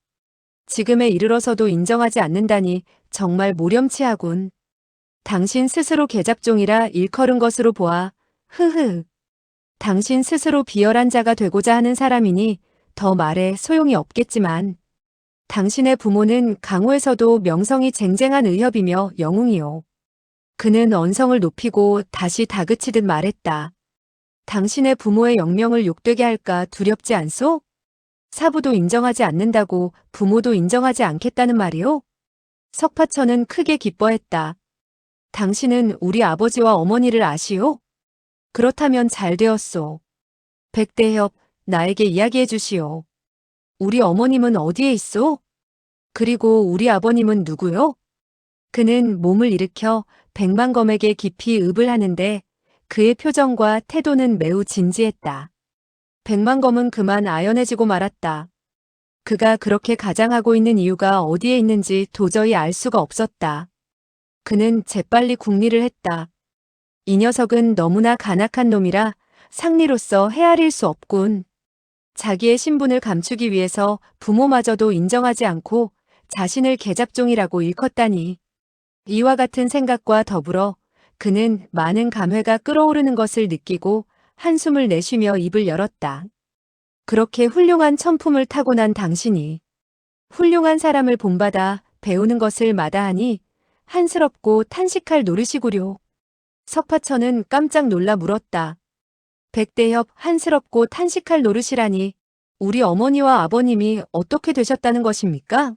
지금에 이르러서도 인정하지 않는다니 정말 모렴치하군. 당신 스스로 계잡종이라 일컬은 것으로 보아. 흐흐. 당신 스스로 비열한 자가 되고자 하는 사람이니 더 말해 소용이 없겠지만 당신의 부모는 강호에서도 명성이 쟁쟁한 의협이며 영웅이요. 그는 언성을 높이고 다시 다그치듯 말했다. 당신의 부모의 영명을 욕되게 할까 두렵지 않소? 사부도 인정하지 않는다고 부모도 인정하지 않겠다는 말이오? 석파천은 크게 기뻐했다. 당신은 우리 아버지와 어머니를 아시오? 그렇다면 잘 되었소. 백대협, 나에게 이야기해 주시오. 우리 어머님은 어디에 있소? 그리고 우리 아버님은 누구요? 그는 몸을 일으켜 백만검에게 깊이 읍을 하는데 그의 표정과 태도는 매우 진지했다. 백만검은 그만 아연해지고 말았다. 그가 그렇게 가장하고 있는 이유가 어디에 있는지 도저히 알 수가 없었다. 그는 재빨리 궁리를 했다. 이 녀석은 너무나 간악한 놈이라 상리로서 헤아릴 수 없군. 자기의 신분을 감추기 위해서 부모마저도 인정하지 않고 자신을 계잡종이라고 일컫다니. 이와 같은 생각과 더불어 그는 많은 감회가 끓어오르는 것을 느끼고 한숨을 내쉬며 입을 열었다. 그렇게 훌륭한 천품을 타고난 당신이 훌륭한 사람을 본받아 배우는 것을 마다하니 한스럽고 탄식할 노릇이구려. 석파천은 깜짝 놀라 물었다. 백대협, 한스럽고 탄식할 노릇이라니 우리 어머니와 아버님이 어떻게 되셨다는 것입니까?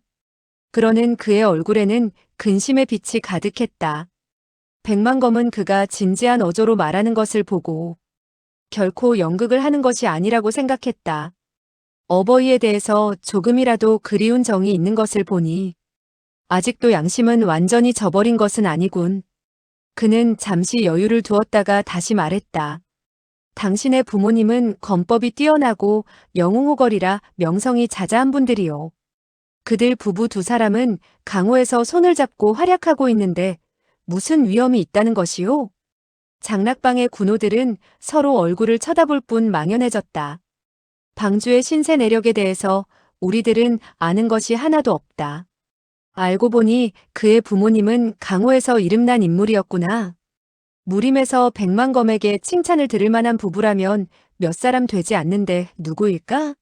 그러는 그의 얼굴에는 근심의 빛이 가득했다. 백만검은 그가 진지한 어조로 말하는 것을 보고 결코 연극을 하는 것이 아니라고 생각했다. 어버이에 대해서 조금이라도 그리운 정이 있는 것을 보니 아직도 양심은 완전히 저버린 것은 아니군. 그는 잠시 여유를 두었다가 다시 말했다. 당신의 부모님은 건법이 뛰어나고 영웅호걸이라 명성이 자자한 분들이요. 그들 부부 두 사람은 강호에서 손을 잡고 활약하고 있는데 무슨 위험이 있다는 것이요? 장락방의 군호들은 서로 얼굴을 쳐다볼 뿐 망연해졌다. 방주의 신세 내력에 대해서 우리들은 아는 것이 하나도 없다. 알고 보니 그의 부모님은 강호에서 이름난 인물이었구나. 무림에서 백만검에게 칭찬을 들을 만한 부부라면 몇 사람 되지 않는데 누구일까?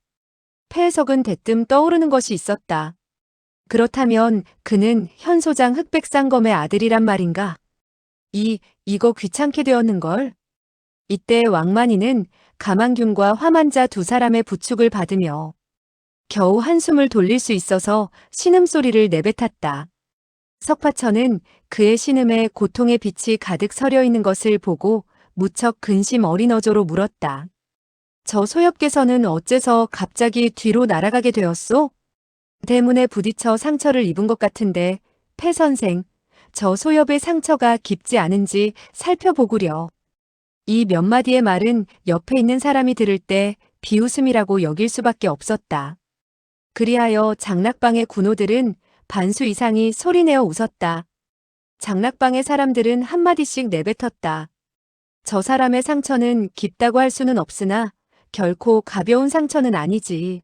폐해석은 대뜸 떠오르는 것이 있었다. 그렇다면 그는 현소장 흑백상검의 아들이란 말인가? 이거 귀찮게 되었는걸. 이때 왕만이는 가만균과 화만자 두 사람의 부축을 받으며 겨우 한숨을 돌릴 수 있어서 신음소리를 내뱉었다. 석파천은 그의 신음에 고통의 빛이 가득 서려 있는 것을 보고 무척 근심 어린 어조로 물었다. 저 소엽께서는 어째서 갑자기 뒤로 날아가게 되었소? 대문에 부딪혀 상처를 입은 것 같은데 폐 선생, 저 소엽의 상처가 깊지 않은지 살펴보구려. 이 몇 마디의 말은 옆에 있는 사람이 들을 때 비웃음이라고 여길 수밖에 없었다. 그리하여 장락방의 군호들은 반수 이상이 소리내어 웃었다. 장락방의 사람들은 한마디씩 내뱉었다. 저 사람의 상처는 깊다고 할 수는 없으나 결코 가벼운 상처는 아니지.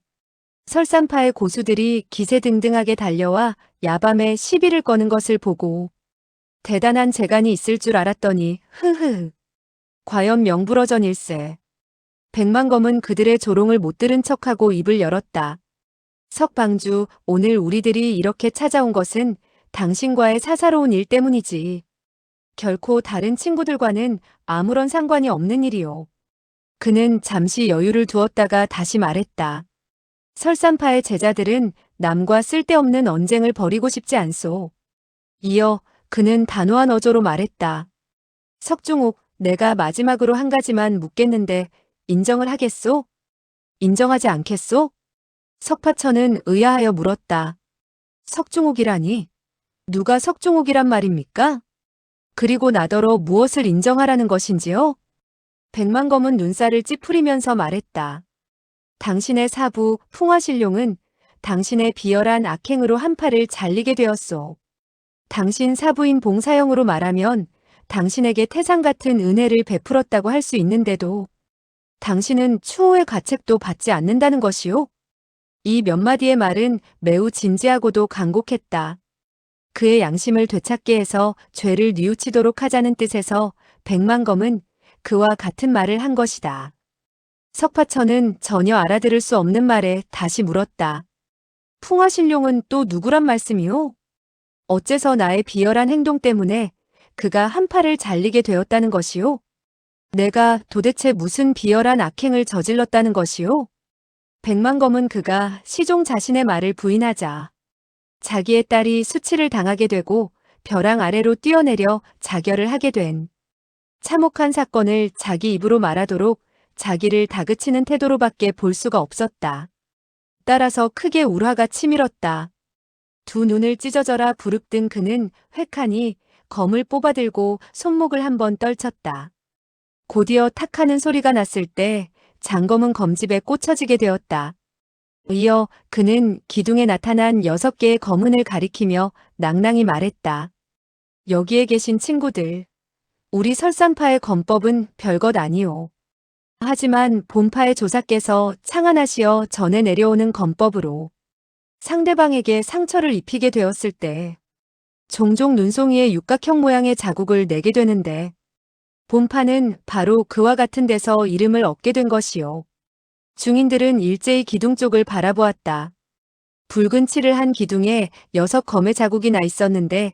설산파의 고수들이 기세등등하게 달려와 야밤에 시비를 거는 것을 보고 대단한 재간이 있을 줄 알았더니 흐흐. 과연 명불허전일세. 백만검은 그들의 조롱을 못 들은 척하고 입을 열었다. 석방주, 오늘 우리들이 이렇게 찾아온 것은 당신과의 사사로운 일 때문이지. 결코 다른 친구들과는 아무런 상관이 없는 일이요. 그는 잠시 여유를 두었다가 다시 말했다. 설산파의 제자들은 남과 쓸데없는 언쟁을 벌이고 싶지 않소. 이어 그는 단호한 어조로 말했다. 석중옥, 내가 마지막으로 한 가지만 묻겠는데 인정을 하겠소? 인정하지 않겠소? 석파천은 의아하여 물었다. 석중옥이라니? 누가 석중옥이란 말입니까? 그리고 나더러 무엇을 인정하라는 것인지요? 백만검은 눈살을 찌푸리면서 말했다. 당신의 사부 풍화신룡은 당신의 비열한 악행으로 한파를 잘리게 되었소. 당신 사부인 봉사형으로 말하면 당신에게 태산 같은 은혜를 베풀었다고 할 수 있는데도 당신은 추호의 가책도 받지 않는다는 것이요? 이 몇 마디의 말은 매우 진지하고도 간곡했다. 그의 양심을 되찾게 해서 죄를 뉘우치도록 하자는 뜻에서 백만검은 그와 같은 말을 한 것이다. 석파천은 전혀 알아들을 수 없는 말에 다시 물었다. 풍화신룡은 또 누구란 말씀이오? 어째서 나의 비열한 행동 때문에 그가 한팔을 잘리게 되었다는 것이오? 내가 도대체 무슨 비열한 악행을 저질렀다는 것이오? 백만검은 그가 시종 자신의 말을 부인하자 자기의 딸이 수치를 당하게 되고 벼랑 아래로 뛰어내려 자결을 하게 된 참혹한 사건을 자기 입으로 말하도록 자기를 다그치는 태도로밖에 볼 수가 없었다. 따라서 크게 울화가 치밀었다. 두 눈을 찢어져라 부릅뜬 그는 획하니 검을 뽑아들고 손목을 한번 떨쳤다. 곧이어 탁하는 소리가 났을 때 장검은 검집에 꽂혀지게 되었다. 이어 그는 기둥에 나타난 6개의 검은을 가리키며 낭낭히 말했다. 여기에 계신 친구들, 우리 설산파의 검법은 별것 아니오. 하지만 본파의 조사께서 창안하시어 전해 내려오는 검법으로 상대방에게 상처를 입히게 되었을 때 종종 눈송이에 육각형 모양의 자국을 내게 되는데 본파는 바로 그와 같은 데서 이름을 얻게 된 것이요. 중인들은 일제히 기둥 쪽을 바라보았다. 붉은 칠을 한 기둥에 6검의 자국이 나 있었는데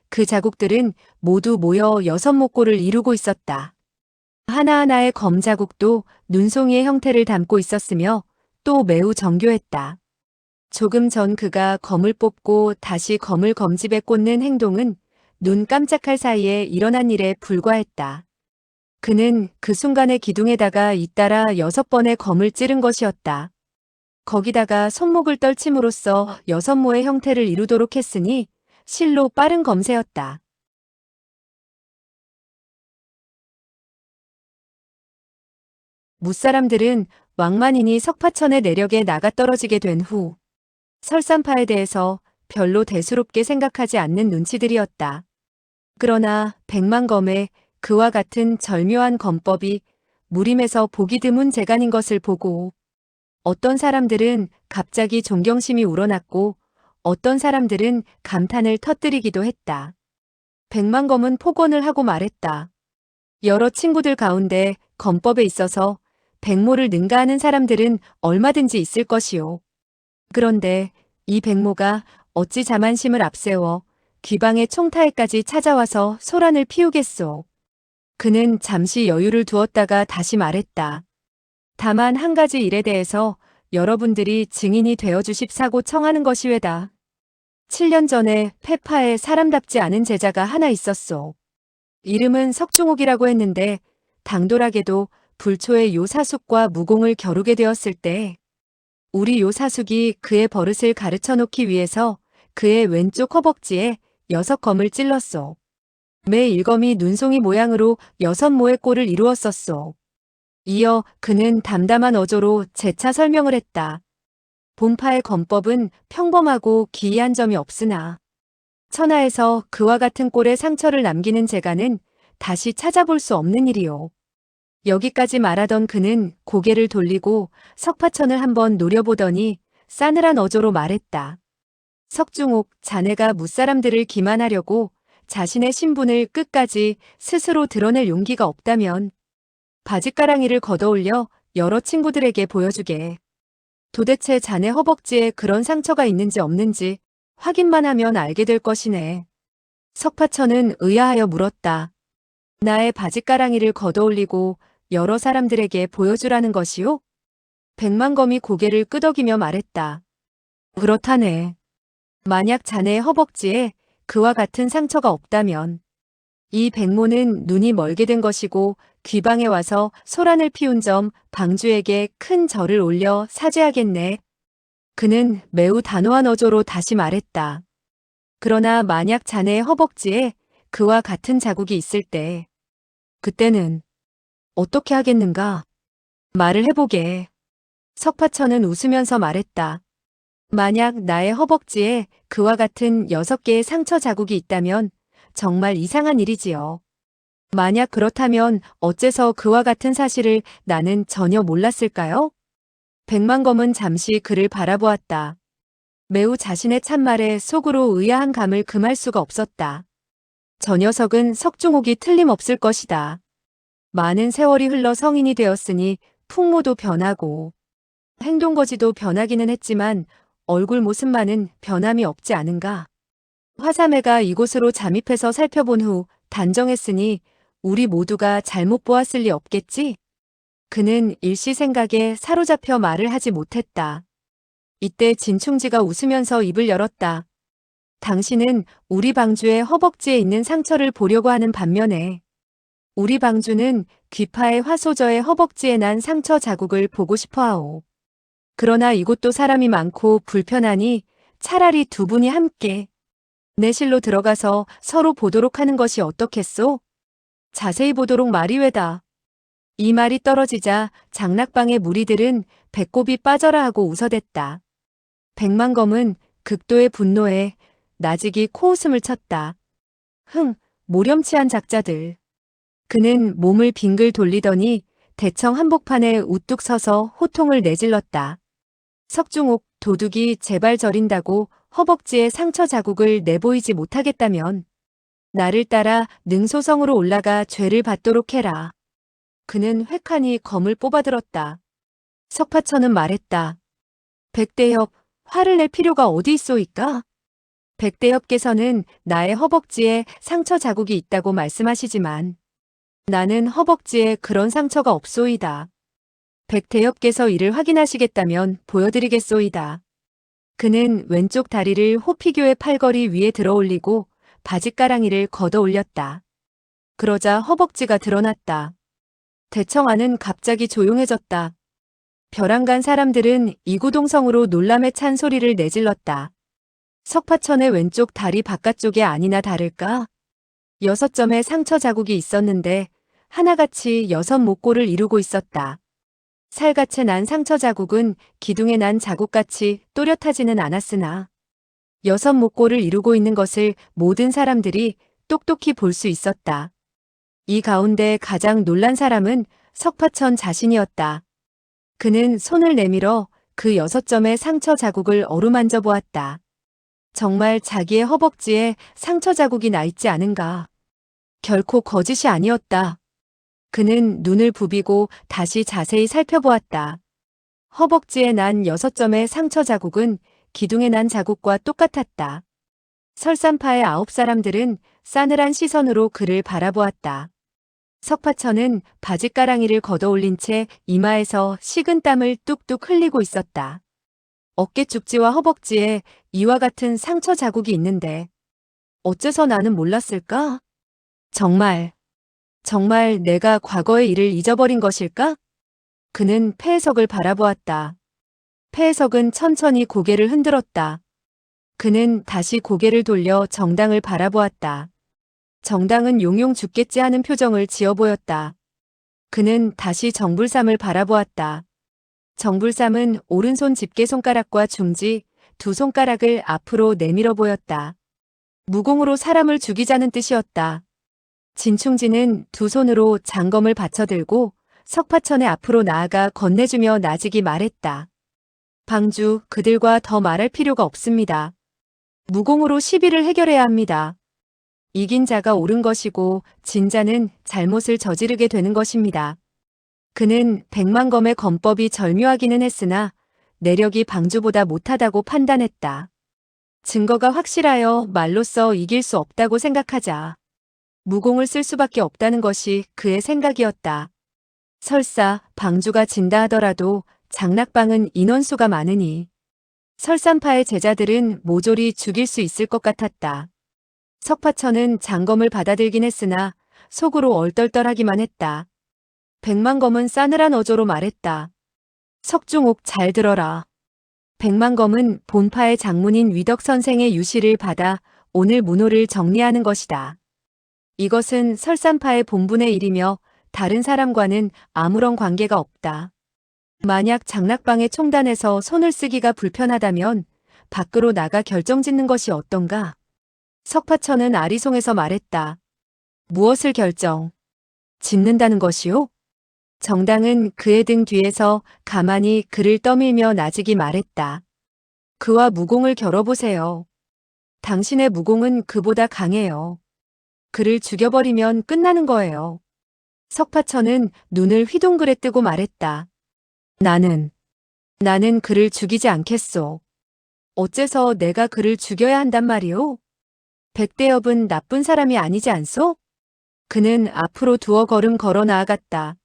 그 자국들은 모두 모여 6목골을 이루고 있었다. 하나하나의 검 자국도 눈송이의 형태를 담고 있었으며 또 매우 정교했다. 조금 전 그가 검을 뽑고 다시 검을 검집에 꽂는 행동은 눈 깜짝할 사이에 일어난 일에 불과했다. 그는 그 순간에 기둥에다가 잇따라 6번의 검을 찌른 것이었다. 거기다가 손목을 떨침으로써 6모의 형태를 이루도록 했으니 실로 빠른 검새였다. 무사람들은 왕만인이 석파천의 내력에 나가떨어지게 된 후 설산파에 대해서 별로 대수롭게 생각하지 않는 눈치들이었다. 그러나 백만검의 그와 같은 절묘한 검법이 무림에서 보기 드문 재간인 것을 보고 어떤 사람들은 갑자기 존경심이 우러났고 어떤 사람들은 감탄을 터뜨리기도 했다. 백만검은 폭언을 하고 말했다. 여러 친구들 가운데 검법에 있어서 백모를 능가하는 사람들은 얼마든지 있을 것이오. 그런데 이 백모가 어찌 자만심을 앞세워 귀방의 총타에까지 찾아와서 소란을 피우겠소. 그는 잠시 여유를 두었다가 다시 말했다. 다만 한 가지 일에 대해서 여러분들이 증인이 되어주십사고 청하는 것이 외다. 7년 전에 폐파에 사람답지 않은 제자가 하나 있었소. 이름은 석중옥이라고 했는데 당돌하게도 불초의 요사숙과 무공을 겨루게 되었을 때 우리 요사숙이 그의 버릇을 가르쳐 놓기 위해서 그의 왼쪽 허벅지에 6검을 찔렀소. 매 1검이 눈송이 모양으로 6모의 꼴을 이루었었소. 이어 그는 담담한 어조로 재차 설명을 했다. 본파의 검법은 평범하고 기이한 점이 없으나 천하에서 그와 같은 꼴의 상처를 남기는 재간은 다시 찾아볼 수 없는 일이요. 여기까지 말하던 그는 고개를 돌리고 석파천을 한번 노려보더니 싸늘한 어조로 말했다. 석중옥, 자네가 무사람들을 기만하려고 자신의 신분을 끝까지 스스로 드러낼 용기가 없다면 바짓가랑이를 걷어올려 여러 친구들에게 보여주게. 도대체 자네 허벅지에 그런 상처가 있는지 없는지 확인만 하면 알게 될 것이네. 석파천은 의아하여 물었다. 나의 바짓가랑이를 걷어올리고 여러 사람들에게 보여주라는 것이요? 백만검이 고개를 끄덕이며 말했다. 그렇다네. 만약 자네의 허벅지에 그와 같은 상처가 없다면 이 백모는 눈이 멀게 된 것이고 귀방에 와서 소란을 피운 점 방주에게 큰 절을 올려 사죄하겠네. 그는 매우 단호한 어조로 다시 말했다. 그러나 만약 자네의 허벅지에 그와 같은 자국이 있을 때 그때는 어떻게 하겠는가? 말을 해보게. 석파천은 웃으면서 말했다. 만약 나의 허벅지에 그와 같은 6개의 상처 자국이 있다면 정말 이상한 일이지요. 만약 그렇다면 어째서 그와 같은 사실을 나는 전혀 몰랐을까요? 백만검은 잠시 그를 바라보았다. 매우 자신의 참말에 속으로 의아한 감을 금할 수가 없었다. 저 녀석은 석중옥이 틀림없을 것이다. 많은 세월이 흘러 성인이 되었으니 풍모도 변하고 행동거지도 변하기는 했지만 얼굴 모습만은 변함이 없지 않은가. 화사매가 이곳으로 잠입해서 살펴본 후 단정했으니 우리 모두가 잘못 보았을 리 없겠지? 그는 일시 생각에 사로잡혀 말을 하지 못했다. 이때 진충지가 웃으면서 입을 열었다. 당신은 우리 방주의 허벅지에 있는 상처를 보려고 하는 반면에 우리 방주는 귀파의 화소저의 허벅지에 난 상처 자국을 보고 싶어 하오. 그러나 이곳도 사람이 많고 불편하니 차라리 두 분이 함께 내실로 들어가서 서로 보도록 하는 것이 어떻겠소? 자세히 보도록 말이 왜다. 이 말이 떨어지자 장락방의 무리들은 배꼽이 빠져라 하고 웃어댔다. 백만검은 극도의 분노에 나직이 코웃음을 쳤다. 모렴치한 작자들. 그는 몸을 빙글 돌리더니 대청 한복판에 우뚝 서서 호통을 내질렀다. 석중옥, 도둑이 제발 저린다고 허벅지에 상처 자국을 내보이지 못하겠다면 나를 따라 능소성으로 올라가 죄를 받도록 해라. 그는 획하니 검을 뽑아들었다. 석파천은 말했다. 백대엽, 화를 낼 필요가 어디 있소이까? 백대엽께서는 나의 허벅지에 상처 자국이 있다고 말씀하시지만 나는 허벅지에 그런 상처가 없소이다. 백대엽께서 이를 확인하시겠다면 보여드리겠소이다. 그는 왼쪽 다리를 호피교의 팔걸이 위에 들어 올리고 바짓가랑이를 걷어 올렸다. 그러자 허벅지가 드러났다. 대청 안은 갑자기 조용해졌다. 벼랑간 사람들은 이구동성으로 놀람에 찬 소리를 내질렀다. 석파천의 왼쪽 다리 바깥쪽에 아니나 다를까? 6점의 상처 자국이 있었는데 하나같이 6 목골을 이루고 있었다. 살갗에 난 상처 자국은 기둥에 난 자국같이 또렷하지는 않았으나 6 목골을 이루고 있는 것을 모든 사람들이 똑똑히 볼 수 있었다. 이 가운데 가장 놀란 사람은 석파천 자신이었다. 그는 손을 내밀어 그 6점의 상처 자국을 어루만져 보았다. 정말 자기의 허벅지에 상처 자국이 나 있지 않은가. 결코 거짓이 아니었다. 그는 눈을 부비고 다시 자세히 살펴보았다. 허벅지에 난 6점의 상처 자국은 기둥에 난 자국과 똑같았다. 설산파의 9사람들은 싸늘한 시선으로 그를 바라보았다. 석파천은 바짓가랑이를 걷어 올린 채 이마에서 식은 땀을 뚝뚝 흘리고 있었다. 어깨 쪽지와 허벅지에 이와 같은 상처 자국이 있는데 어째서 나는 몰랐을까? 정말 내가 과거의 일을 잊어버린 것일까? 그는 폐해석을 바라보았다. 폐해석은 천천히 고개를 흔들었다. 그는 다시 고개를 돌려 정당을 바라보았다. 정당은 용용 죽겠지 하는 표정을 지어 보였다. 그는 다시 정불삼을 바라보았다. 정불삼은 오른손 집게손가락과 중지, 2 손가락을 앞으로 내밀어 보였다. 무공으로 사람을 죽이자는 뜻이었다. 진충지는 2 손으로 장검을 받쳐들고 석파천의 앞으로 나아가 건네주며 나직이 말했다. 방주, 그들과 더 말할 필요가 없습니다. 무공으로 시비를 해결해야 합니다. 이긴 자가 옳은 것이고 진 자는 잘못을 저지르게 되는 것입니다. 그는 백만검의 검법이 절묘하기는 했으나 내력이 방주보다 못하다고 판단했다. 증거가 확실하여 말로써 이길 수 없다고 생각하자 무공을 쓸 수밖에 없다는 것이 그의 생각이었다. 설사 방주가 진다 하더라도 장락방은 인원수가 많으니 설산파의 제자들은 모조리 죽일 수 있을 것 같았다. 석파천은 장검을 받아들긴 했으나 속으로 얼떨떨하기만 했다. 백만검은 싸늘한 어조로 말했다. 석중옥 잘 들어라. 백만검은 본파의 장문인 위덕 선생의 유시를 받아 오늘 문호를 정리하는 것이다. 이것은 설산파의 본분의 일이며 다른 사람과는 아무런 관계가 없다. 만약 장락방의 총단에서 손을 쓰기가 불편하다면 밖으로 나가 결정짓는 것이 어떤가? 석파천은 아리송에서 말했다. 무엇을 짓는다는 것이요? 정당은 그의 등 뒤에서 가만히 그를 떠밀며 나직이 말했다. 그와 무공을 겨뤄보세요. 당신의 무공은 그보다 강해요. 그를 죽여버리면 끝나는 거예요. 석파천은 눈을 휘둥그레 뜨고 말했다. 나는 그를 죽이지 않겠소. 어째서 내가 그를 죽여야 한단 말이오? 백대엽은 나쁜 사람이 아니지 않소? 그는 앞으로 두어 걸음 걸어 나아갔다.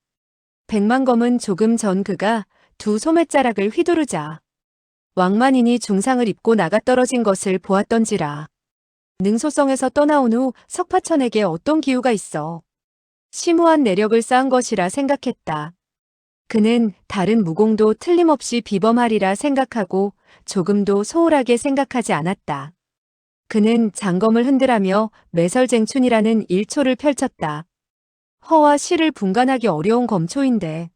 백만검은 조금 전 그가 두 소매자락을 휘두르자 왕만인이 중상을 입고 나가떨어진 것을 보았던지라. 능소성에서 떠나온 후 석파천에게 어떤 기우가 있어 심오한 내력을 쌓은 것이라 생각했다. 그는 다른 무공도 틀림없이 비범하리라 생각하고 조금도 소홀하게 생각하지 않았다. 그는 장검을 흔들하며 매설쟁춘이라는 일초를 펼쳤다. 허와 실을 분간하기 어려운 검초인데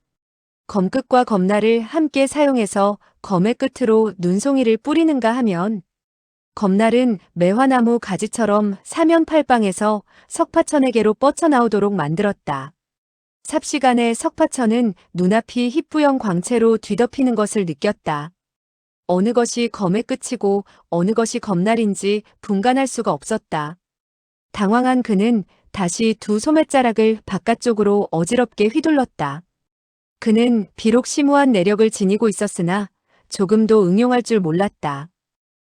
검끝과 검날을 함께 사용해서 검의 끝으로 눈송이를 뿌리는가 하면 검날은 매화나무 가지처럼 사면팔방에서 석파천에게로 뻗쳐나오도록 만들었다. 삽시간에 석파천은 눈앞이 희뿌연 광채로 뒤덮이는 것을 느꼈다. 어느 것이 검의 끝이고 어느 것이 검날인지 분간할 수가 없었다. 당황한 그는 다시 두 소매자락을 바깥쪽으로 어지럽게 휘둘렀다. 그는 비록 심오한 내력을 지니고 있었으나 조금도 응용할 줄 몰랐다.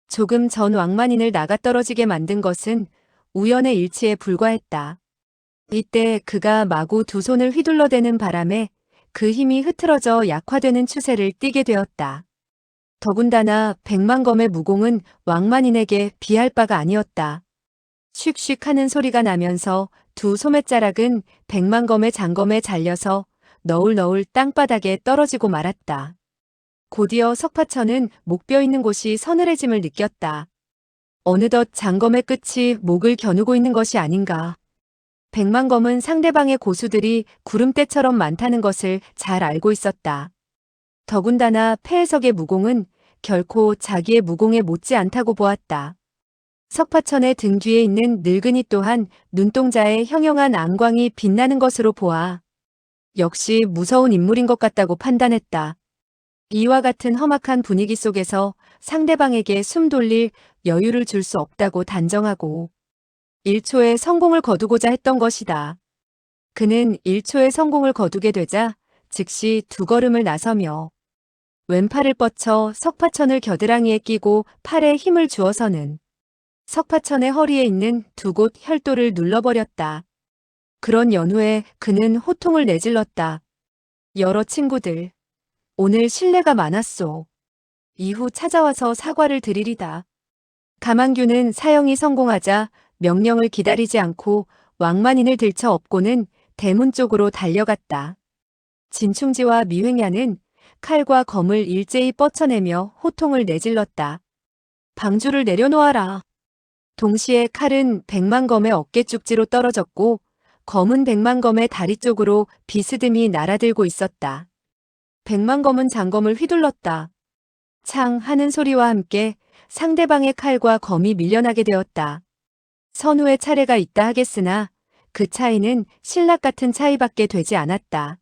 조금 전 왕만인을 나가떨어지게 만든 것은 우연의 일치에 불과했다. 이때 그가 마구 두 손을 휘둘러대는 바람에 그 힘이 흐트러져 약화되는 추세를 띠게 되었다. 더군다나 백만검의 무공은 왕만인에게 비할 바가 아니었다. 슉슉 하는 소리가 나면서 두 소매자락은 백만검의 장검에 잘려서 너울너울 땅바닥에 떨어지고 말았다. 곧이어 석파천은 목뼈 있는 곳이 서늘해짐을 느꼈다. 어느덧 장검의 끝이 목을 겨누고 있는 것이 아닌가. 백만검은 상대방의 고수들이 구름대처럼 많다는 것을 잘 알고 있었다. 더군다나 폐해석의 무공은 결코 자기의 무공에 못지 않다고 보았다. 석파천의 등 뒤에 있는 늙은이 또한 눈동자에 형형한 안광이 빛나는 것으로 보아 역시 무서운 인물인 것 같다고 판단했다. 이와 같은 험악한 분위기 속에서 상대방에게 숨 돌릴 여유를 줄 수 없다고 단정하고 1초의 성공을 거두고자 했던 것이다. 그는 1초의 성공을 거두게 되자 즉시 두 걸음을 나서며 왼팔을 뻗쳐 석파천을 겨드랑이에 끼고 팔에 힘을 주어서는 석파천의 허리에 있는 두 곳 혈도를 눌러버렸다. 그런 연후에 그는 호통을 내질렀다. 여러 친구들, 오늘 신뢰가 많았소. 이후 찾아와서 사과를 드리리다. 가만규는 사형이 성공하자 명령을 기다리지 않고 왕만인을 들쳐 업고는 대문 쪽으로 달려갔다. 진충지와 미횡야는 칼과 검을 일제히 뻗쳐내며 호통을 내질렀다. 방주를 내려놓아라. 동시에 칼은 백만검의 어깨 쪽지로 떨어졌고 검은 백만검의 다리 쪽으로 비스듬히 날아들고 있었다. 백만검은 장검을 휘둘렀다. 창 하는 소리와 함께 상대방의 칼과 검이 밀려나게 되었다. 선우의 차례가 있다 하겠으나 그 차이는 신락 같은 차이밖에 되지 않았다.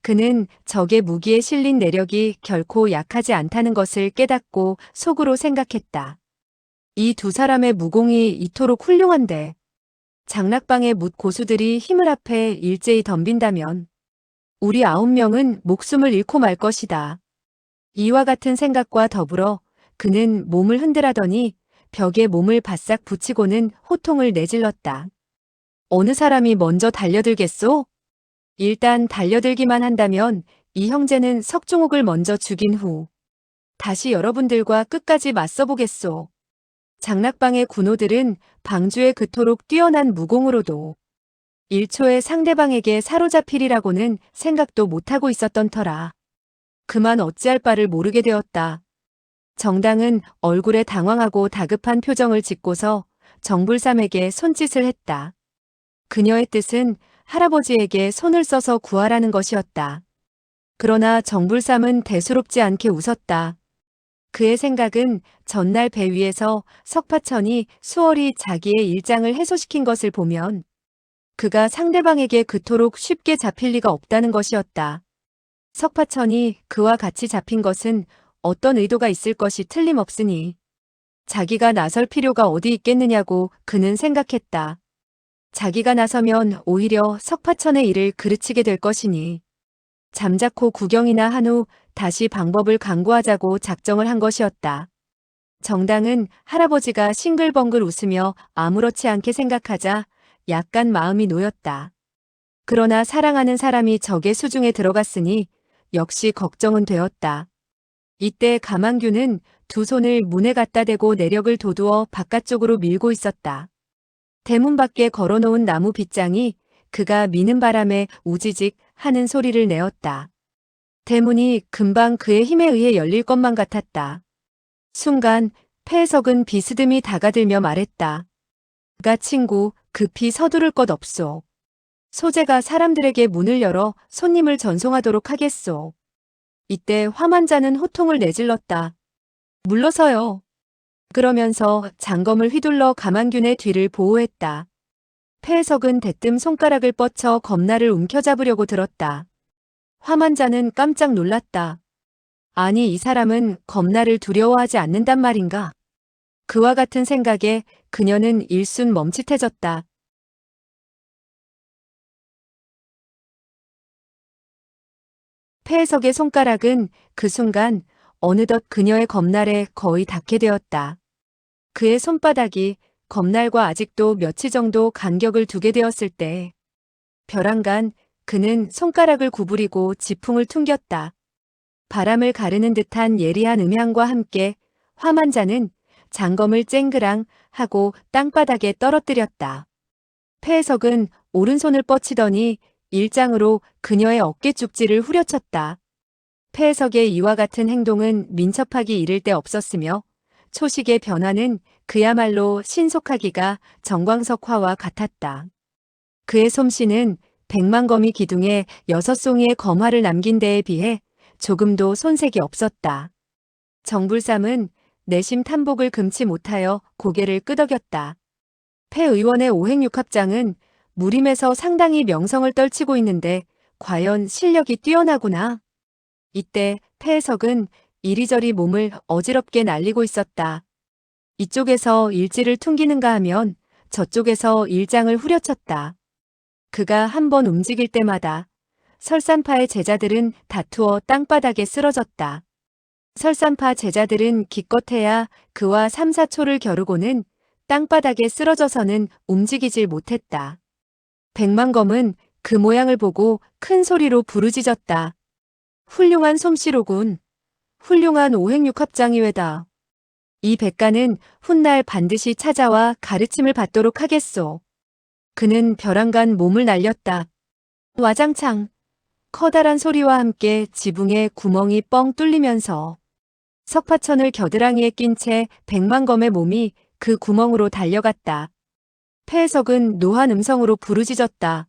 그는 적의 무기에 실린 내력이 결코 약하지 않다는 것을 깨닫고 속으로 생각했다. 이 두 사람의 무공이 이토록 훌륭한데 장락방의 뭇 고수들이 힘을 합해 일제히 덤빈다면 우리 9명은 목숨을 잃고 말 것이다. 이와 같은 생각과 더불어 그는 몸을 흔들하더니 벽에 몸을 바싹 붙이고는 호통을 내질렀다. 어느 사람이 먼저 달려들겠소? 일단 달려들기만 한다면 이 형제는 석종옥을 먼저 죽인 후 다시 여러분들과 끝까지 맞서보겠소. 장락방의 군호들은 방주에 그토록 뛰어난 무공으로도 1초에 상대방에게 사로잡히리라고는 생각도 못하고 있었던 터라 그만 어찌할 바를 모르게 되었다. 정당은 얼굴에 당황하고 다급한 표정을 짓고서 정불삼에게 손짓을 했다. 그녀의 뜻은 할아버지에게 손을 써서 구하라는 것이었다. 그러나 정불삼은 대수롭지 않게 웃었다. 그의 생각은 전날 배 위에서 석파천이 수월히 자기의 일장을 해소시킨 것을 보면 그가 상대방에게 그토록 쉽게 잡힐 리가 없다는 것이었다. 석파천이 그와 같이 잡힌 것은 어떤 의도가 있을 것이 틀림없으니 자기가 나설 필요가 어디 있겠느냐고 그는 생각했다. 자기가 나서면 오히려 석파천의 일을 그르치게 될 것이니 잠자코 구경이나 한 후 다시 방법을 강구하자고 작정을 한 것이었다. 정당은 할아버지가 싱글벙글 웃으며 아무렇지 않게 생각하자 약간 마음이 놓였다. 그러나 사랑하는 사람이 적의 수중에 들어갔으니 역시 걱정은 되었다. 이때 가만규는 두 손을 문에 갖다 대고 내력을 돋우어 바깥쪽으로 밀고 있었다. 대문 밖에 걸어놓은 나무 빗장이 그가 미는 바람에 우지직 하는 소리를 내었다. 대문이 금방 그의 힘에 의해 열릴 것만 같았다. 순간 폐해석은 비스듬히 다가들며 말했다. 가 친구, 급히 서두를 것 없소. 소재가 사람들에게 문을 열어 손님을 전송하도록 하겠소. 이때 화만자는 호통을 내질렀다. 물러서요. 그러면서 장검을 휘둘러 가만균의 뒤를 보호했다. 폐해석은 대뜸 손가락을 뻗쳐 검날을 움켜잡으려고 들었다. 화만자는 깜짝 놀랐다. 아니, 이 사람은 검날을 두려워하지 않는단 말인가? 그와 같은 생각에 그녀는 일순 멈칫해졌다. 폐해석의 손가락은 그 순간 어느덧 그녀의 검날에 거의 닿게 되었다. 그의 손바닥이 검날과 아직도 며칠 정도 간격을 두게 되었을 때 벼랑간 그는 손가락을 구부리고 지풍을 퉁겼다. 바람을 가르는 듯한 예리한 음향과 함께 화만자는 장검을 쨍그랑 하고 땅바닥에 떨어뜨렸다. 폐해석은 오른손을 뻗치더니 일장으로 그녀의 어깨 쪽지를 후려쳤다. 폐해석의 이와 같은 행동은 민첩하기 이를 데 없었으며 초식의 변화는 그야말로 신속하기가 정광석화와 같았다. 그의 솜씨는 100만검이 기둥에 6송이의 검화를 남긴 데에 비해 조금도 손색이 없었다. 정불삼은 내심 탐복을 금치 못하여 고개를 끄덕였다. 폐 의원의 오행육합장은 무림에서 상당히 명성을 떨치고 있는데 과연 실력이 뛰어나구나. 이때 폐해석은 이리저리 몸을 어지럽게 날리고 있었다. 이쪽에서 일지를 퉁기는가 하면 저쪽에서 일장을 후려쳤다. 그가 한 번 움직일 때마다 설산파의 제자들은 다투어 땅바닥에 쓰러졌다. 설산파 제자들은 기껏해야 그와 3, 4초를 겨루고는 땅바닥에 쓰러져서는 움직이질 못했다. 백만검은 그 모양을 보고 큰 소리로 부르짖었다. 훌륭한 솜씨로군. 훌륭한 오행육합장이외다. 이 백가는 훗날 반드시 찾아와 가르침을 받도록 하겠소. 그는 벼랑간 몸을 날렸다. 와장창. 커다란 소리와 함께 지붕에 구멍이 뻥 뚫리면서 석파천을 겨드랑이에 낀 채 백만검의 몸이 그 구멍으로 달려갔다. 폐해석은 노한 음성으로 부르짖었다.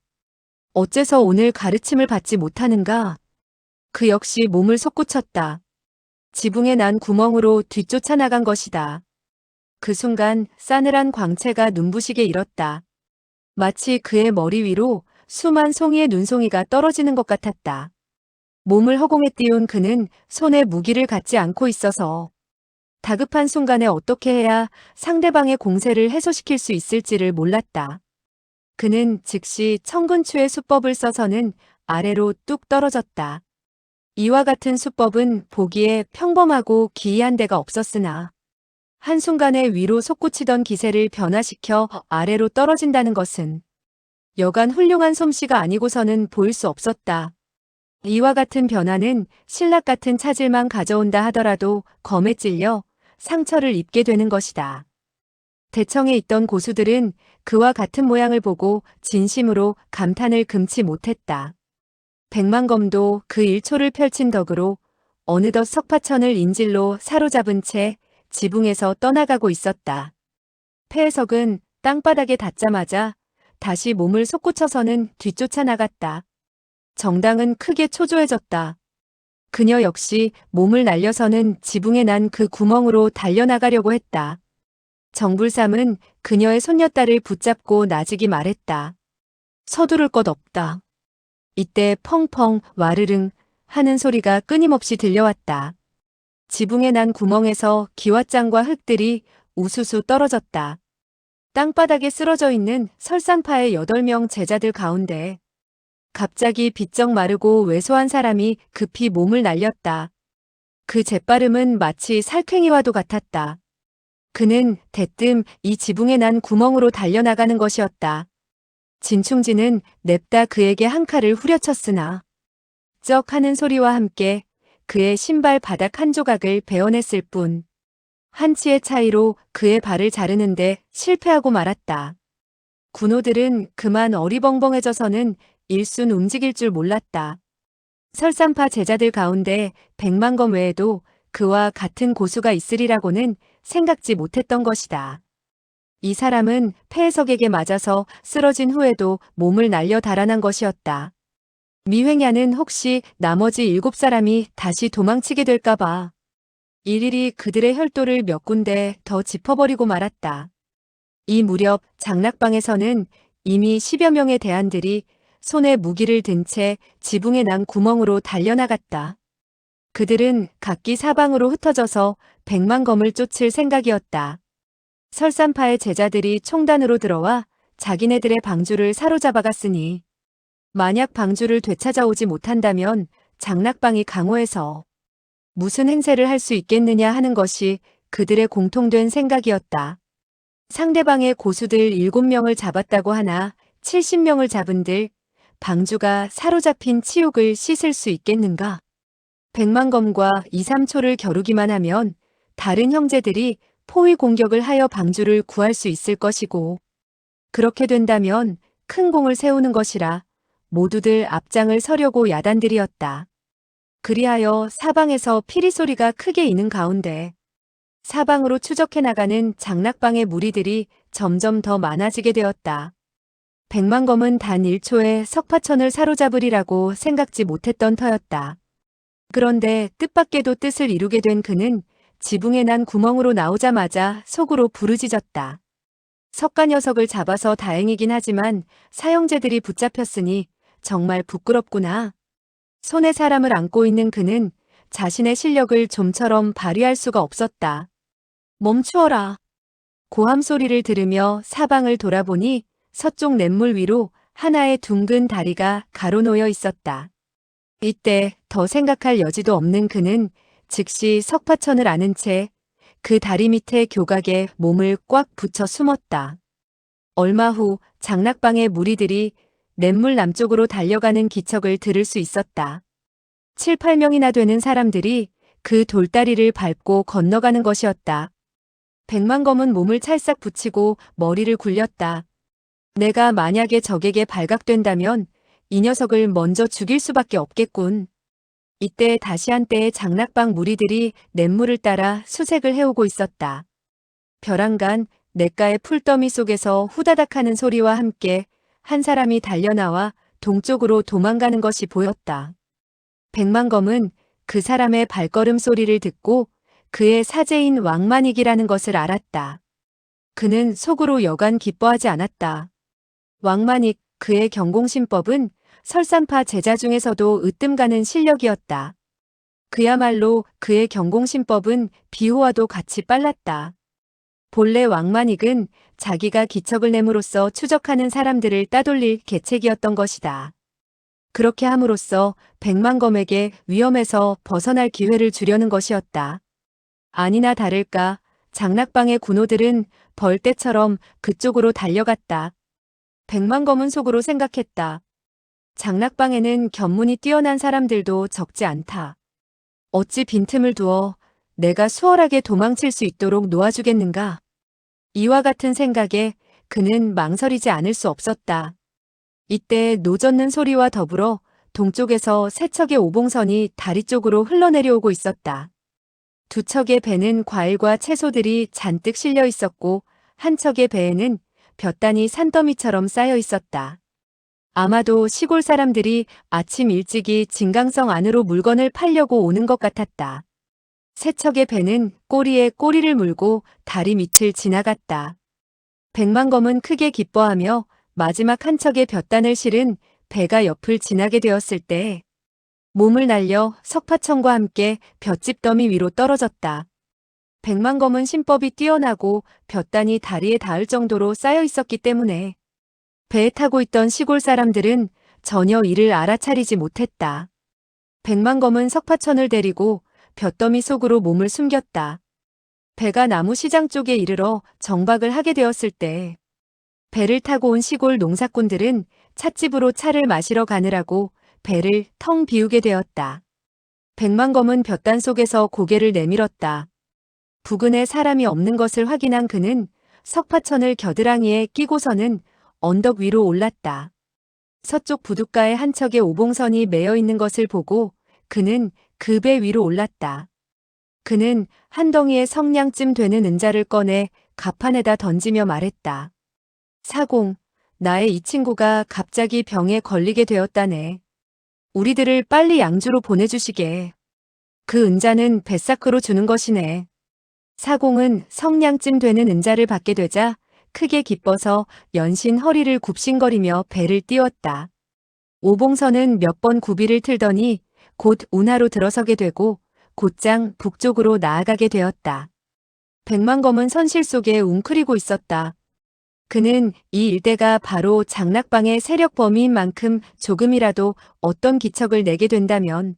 어째서 오늘 가르침을 받지 못하는가? 그 역시 몸을 솟구쳤다. 지붕에 난 구멍으로 뒤쫓아 나간 것이다. 그 순간 싸늘한 광채가 눈부시게 일었다. 마치 그의 머리 위로 수만 송이의 눈송이가 떨어지는 것 같았다. 몸을 허공에 띄운 그는 손에 무기를 갖지 않고 있어서 다급한 순간에 어떻게 해야 상대방의 공세를 해소시킬 수 있을지를 몰랐다. 그는 즉시 청근추의 수법을 써서는 아래로 뚝 떨어졌다. 이와 같은 수법은 보기에 평범하고 기이한 데가 없었으나 한순간에 위로 솟구치던 기세를 변화시켜 아래로 떨어진다는 것은 여간 훌륭한 솜씨가 아니고서는 보일 수 없었다. 이와 같은 변화는 신락 같은 차질만 가져온다 하더라도 검에 찔려 상처를 입게 되는 것이다. 대청에 있던 고수들은 그와 같은 모양을 보고 진심으로 감탄을 금치 못했다. 백만검도 그 일초를 펼친 덕으로 어느덧 석파천을 인질로 사로잡은 채 지붕에서 떠나가고 있었다. 폐해석은 땅바닥에 닿자마자 다시 몸을 솟구쳐서는 뒤쫓아 나갔다. 정당은 크게 초조해졌다. 그녀 역시 몸을 날려서는 지붕에 난 그 구멍으로 달려나가려고 했다. 정불삼은 그녀의 손녀딸을 붙잡고 나직이 말했다. 서두를 것 없다. 이때 펑펑 와르릉 하는 소리가 끊임없이 들려왔다. 지붕에 난 구멍에서 기왓장과 흙들이 우수수 떨어졌다. 땅바닥에 쓰러져 있는 설산파의 8명 제자들 가운데 갑자기 비쩍 마르고 왜소한 사람이 급히 몸을 날렸다. 그 재빠름은 마치 살쾡이와도 같았다. 그는 대뜸 이 지붕에 난 구멍으로 달려나가는 것이었다. 진충진은 냅다 그에게 한 칼을 후려쳤으나 쩍 하는 소리와 함께 그의 신발 바닥 한 조각을 베어냈을 뿐 한치의 차이로 그의 발을 자르는데 실패하고 말았다. 군호들은 그만 어리벙벙해져서는 일순 움직일 줄 몰랐다. 설산파 제자들 가운데 백만검 외에도 그와 같은 고수가 있으리라고는 생각지 못했던 것이다. 이 사람은 폐해석에게 맞아서 쓰러진 후에도 몸을 날려 달아난 것이었다. 미횡야는 혹시 나머지 7사람이 다시 도망치게 될까봐 일일이 그들의 혈도를 몇 군데 더 짚어버리고 말았다. 이 무렵 장락방에서는 이미 10여 명의 대안들이 손에 무기를 든 채 지붕에 난 구멍으로 달려나갔다. 그들은 각기 사방으로 흩어져서 백만검을 쫓을 생각이었다. 설산파의 제자들이 총단으로 들어와 자기네들의 방주를 사로잡아갔으니 만약 방주를 되찾아오지 못한다면 장락방이 강호해서 무슨 행세를 할 수 있겠느냐 하는 것이 그들의 공통된 생각이었다. 상대방의 고수들 7명을 잡았다고 하나 70명을 잡은들 방주가 사로잡힌 치욕을 씻을 수 있겠는가? 백만검과 2, 3초를 겨루기만 하면 다른 형제들이 포위 공격을 하여 방주를 구할 수 있을 것이고 그렇게 된다면 큰 공을 세우는 것이라 모두들 앞장을 서려고 야단들이었다. 그리하여 사방에서 피리 소리가 크게 이는 가운데 사방으로 추적해 나가는 장락방의 무리들이 점점 더 많아지게 되었다. 백만검은 단 1초에 석파천을 사로잡으리라고 생각지 못했던 터였다. 그런데 뜻밖에도 뜻을 이루게 된 그는 지붕에 난 구멍으로 나오자마자 속으로 부르짖었다. 석가 녀석을 잡아서 다행이긴 하지만 사형제들이 붙잡혔으니 정말 부끄럽구나. 손에 사람을 안고 있는 그는 자신의 실력을 좀처럼 발휘할 수가 없었다. 멈추어라. 고함 소리를 들으며 사방을 돌아보니 서쪽 냇물 위로 하나의 둥근 다리가 가로놓여 있었다. 이때 더 생각할 여지도 없는 그는 즉시 석파천을 아는 채 그 다리 밑에 교각에 몸을 꽉 붙여 숨었다. 얼마 후 장락방의 무리들이 냇물 남쪽으로 달려가는 기척을 들을 수 있었다. 7, 8명이나 되는 사람들이 그 돌다리를 밟고 건너가는 것이었다. 백만검은 몸을 찰싹 붙이고 머리를 굴렸다. 내가 만약에 적에게 발각된다면 이 녀석을 먼저 죽일 수밖에 없겠군. 이때 다시 한때의 장락방 무리들이 냇물을 따라 수색을 해오고 있었다. 벼랑간 냇가의 풀더미 속에서 후다닥 하는 소리와 함께 한 사람이 달려나와 동쪽으로 도망가는 것이 보였다. 백만검은 그 사람의 발걸음 소리를 듣고 그의 사제인 왕만익이라는 것을 알았다. 그는 속으로 여간 기뻐하지 않았다. 왕만익, 그의 경공신법은 설산파 제자 중에서도 으뜸 가는 실력이었다. 그야말로 그의 경공신법은 비호와도 같이 빨랐다. 본래 왕만익은 자기가 기척을 내므로써 추적하는 사람들을 따돌릴 계책이었던 것이다. 그렇게 함으로써 백만검에게 위험에서 벗어날 기회를 주려는 것이었다. 아니나 다를까 장락방의 군호들은 벌떼처럼 그쪽으로 달려갔다. 백만검은 속으로 생각했다. 장락방에는 견문이 뛰어난 사람들도 적지 않다. 어찌 빈틈을 두어 내가 수월하게 도망칠 수 있도록 놓아주겠는가? 이와 같은 생각에 그는 망설이지 않을 수 없었다. 이때 노젓는 소리와 더불어 동쪽에서 세 척의 오봉선이 다리 쪽으로 흘러내려오고 있었다. 두 척의 배는 과일과 채소들이 잔뜩 실려 있었고 한 척의 배에는 볕단이 산더미처럼 쌓여 있었다. 아마도 시골 사람들이 아침 일찍이 진강성 안으로 물건을 팔려고 오는 것 같았다. 세 척의 배는 꼬리에 꼬리를 물고 다리 밑을 지나갔다. 백만검은 크게 기뻐하며 마지막 한 척의 볕단을 실은 배가 옆을 지나게 되었을 때 몸을 날려 석파천과 함께 볏짚 더미 위로 떨어졌다. 백만검은 신법이 뛰어나고 볕단이 다리에 닿을 정도로 쌓여 있었기 때문에 배에 타고 있던 시골 사람들은 전혀 이를 알아차리지 못했다. 백만검은 석파천을 데리고 볕더미 속으로 몸을 숨겼다. 배가 나무 시장 쪽에 이르러 정박을 하게 되었을 때 배를 타고 온 시골 농사꾼들은 찻집으로 차를 마시러 가느라고 배를 텅 비우게 되었다. 백만검은 볕단 속에서 고개를 내밀었다. 부근에 사람이 없는 것을 확인한 그는 석파천을 겨드랑이에 끼고서는 언덕 위로 올랐다. 서쪽 부둣가에 한 척의 오봉선이 매여 있는 것을 보고 그는 그 배 위로 올랐다. 그는 한 덩이의 성냥쯤 되는 은자를 꺼내 갑판에다 던지며 말했다. 사공, 나의 이 친구가 갑자기 병에 걸리게 되었다네. 우리들을 빨리 양주로 보내주시게. 그 은자는 뱃사크로 주는 것이네. 사공은 성냥쯤 되는 은자를 받게 되자 크게 기뻐서 연신 허리를 굽신거리며 배를 띄웠다. 오봉선은 몇 번 구비를 틀더니 곧 운하로 들어서게 되고 곧장 북쪽으로 나아가게 되었다. 백만검은 선실 속에 웅크리고 있었다. 그는 이 일대가 바로 장락방의 세력 범위인 만큼 조금이라도 어떤 기척을 내게 된다면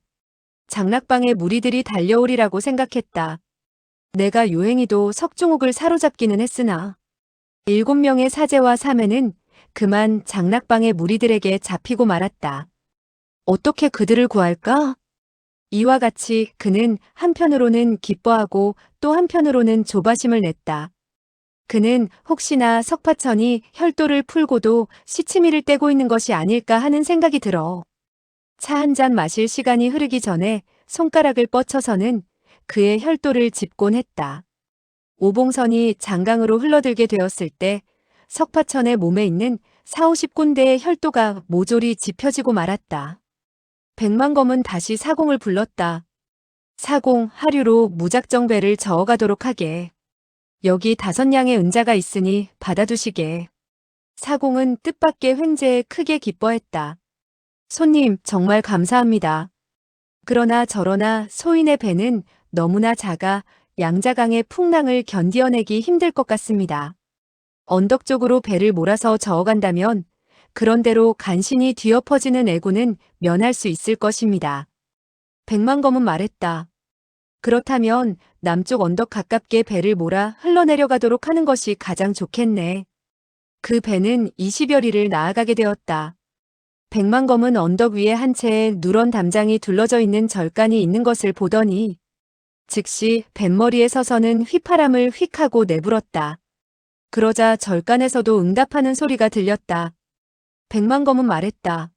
장락방의 무리들이 달려오리라고 생각했다. 내가 요행이도 석중옥을 사로잡기는 했으나 7명의 사제와 사매는 그만 장락방의 무리들에게 잡히고 말았다. 어떻게 그들을 구할까? 이와 같이 그는 한편으로는 기뻐하고 또 한편으로는 조바심을 냈다. 그는 혹시나 석파천이 혈도를 풀고도 시치미를 떼고 있는 것이 아닐까 하는 생각이 들어 차 한 잔 마실 시간이 흐르기 전에 손가락을 뻗쳐서는 그의 혈도를 짚곤 했다. 오봉선이 장강으로 흘러들게 되었을 때 석파천의 몸에 있는 40~50군데의 혈도가 모조리 짚혀지고 말았다. 백만검은 다시 사공을 불렀다. 사공, 하류로 무작정 배를 저어가도록 하게. 여기 5냥의 은자가 있으니 받아두시게. 사공은 뜻밖의 횡재에 크게 기뻐했다. 손님, 정말 감사합니다. 그러나 저러나 소인의 배는 너무나 작아 양자강의 풍랑을 견디어내기 힘들 것 같습니다. 언덕 쪽으로 배를 몰아서 저어간다면 그런대로 간신히 뒤엎어지는 애구는 면할 수 있을 것입니다. 백만검은 말했다. 그렇다면 남쪽 언덕 가깝게 배를 몰아 흘러내려가도록 하는 것이 가장 좋겠네. 그 배는 20여리를 나아가게 되었다. 백만검은 언덕 위에 한 채의 누런 담장이 둘러져 있는 절간이 있는 것을 보더니 즉시 뱃머리에 서서는 휘파람을 휙하고 내불었다. 그러자 절간에서도 응답하는 소리가 들렸다. 백만검은 말했다.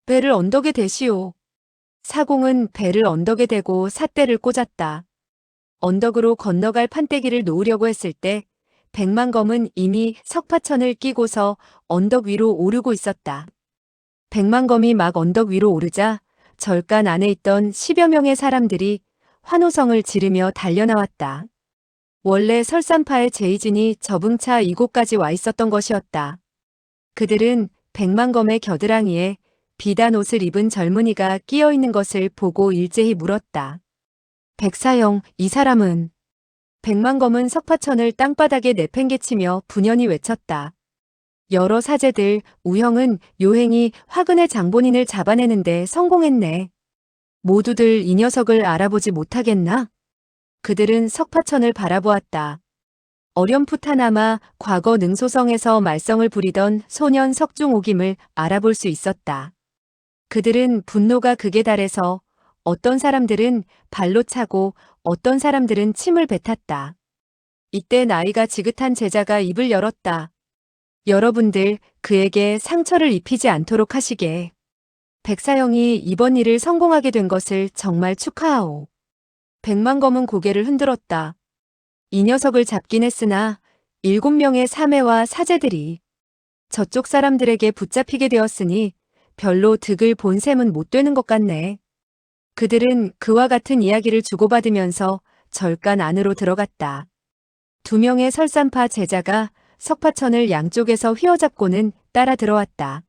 배를 언덕에 대시오. 사공은 배를 언덕에 대고 삿대를 꽂았다. 언덕으로 건너갈 판때기를 놓으려고 했을 때 백만검은 이미 석파천을 끼고서 언덕 위로 오르고 있었다. 백만검이 막 언덕 위로 오르자 절간 안에 있던 10여 명의 사람들이 환호성을 지르며 달려나왔다. 원래 설산파의 제이진이 저붕차 이곳까지 와 있었던 것이었다. 그들은 백만검의 겨드랑이에 비단 옷을 입은 젊은이가 끼어 있는 것을 보고 일제히 물었다. 백사형, 이 사람은? 백만검은 석파천을 땅바닥에 내팽개치며 분연히 외쳤다. 여러 사제들, 우형은 요행이 화근의 장본인을 잡아내는데 성공했네. 모두들 이 녀석을 알아보지 못하겠나? 그들은 석파천을 바라보았다. 어렴풋하나마 과거 능소성에서 말썽을 부리던 소년 석중옥임을 알아볼 수 있었다. 그들은 분노가 극에 달해서 어떤 사람들은 발로 차고 어떤 사람들은 침을 뱉었다. 이때 나이가 지긋한 제자가 입을 열었다. 여러분들 그에게 상처를 입히지 않도록 하시게. 백사형이 이번 일을 성공하게 된 것을 정말 축하하오. 백만검은 고개를 흔들었다. 이 녀석을 잡긴 했으나 7명의 사매와 사제들이 저쪽 사람들에게 붙잡히게 되었으니 별로 득을 본 셈은 못 되는 것 같네. 그들은 그와 같은 이야기를 주고받으면서 절간 안으로 들어갔다. 2명의 설산파 제자가 석파천을 양쪽에서 휘어잡고는 따라 들어왔다.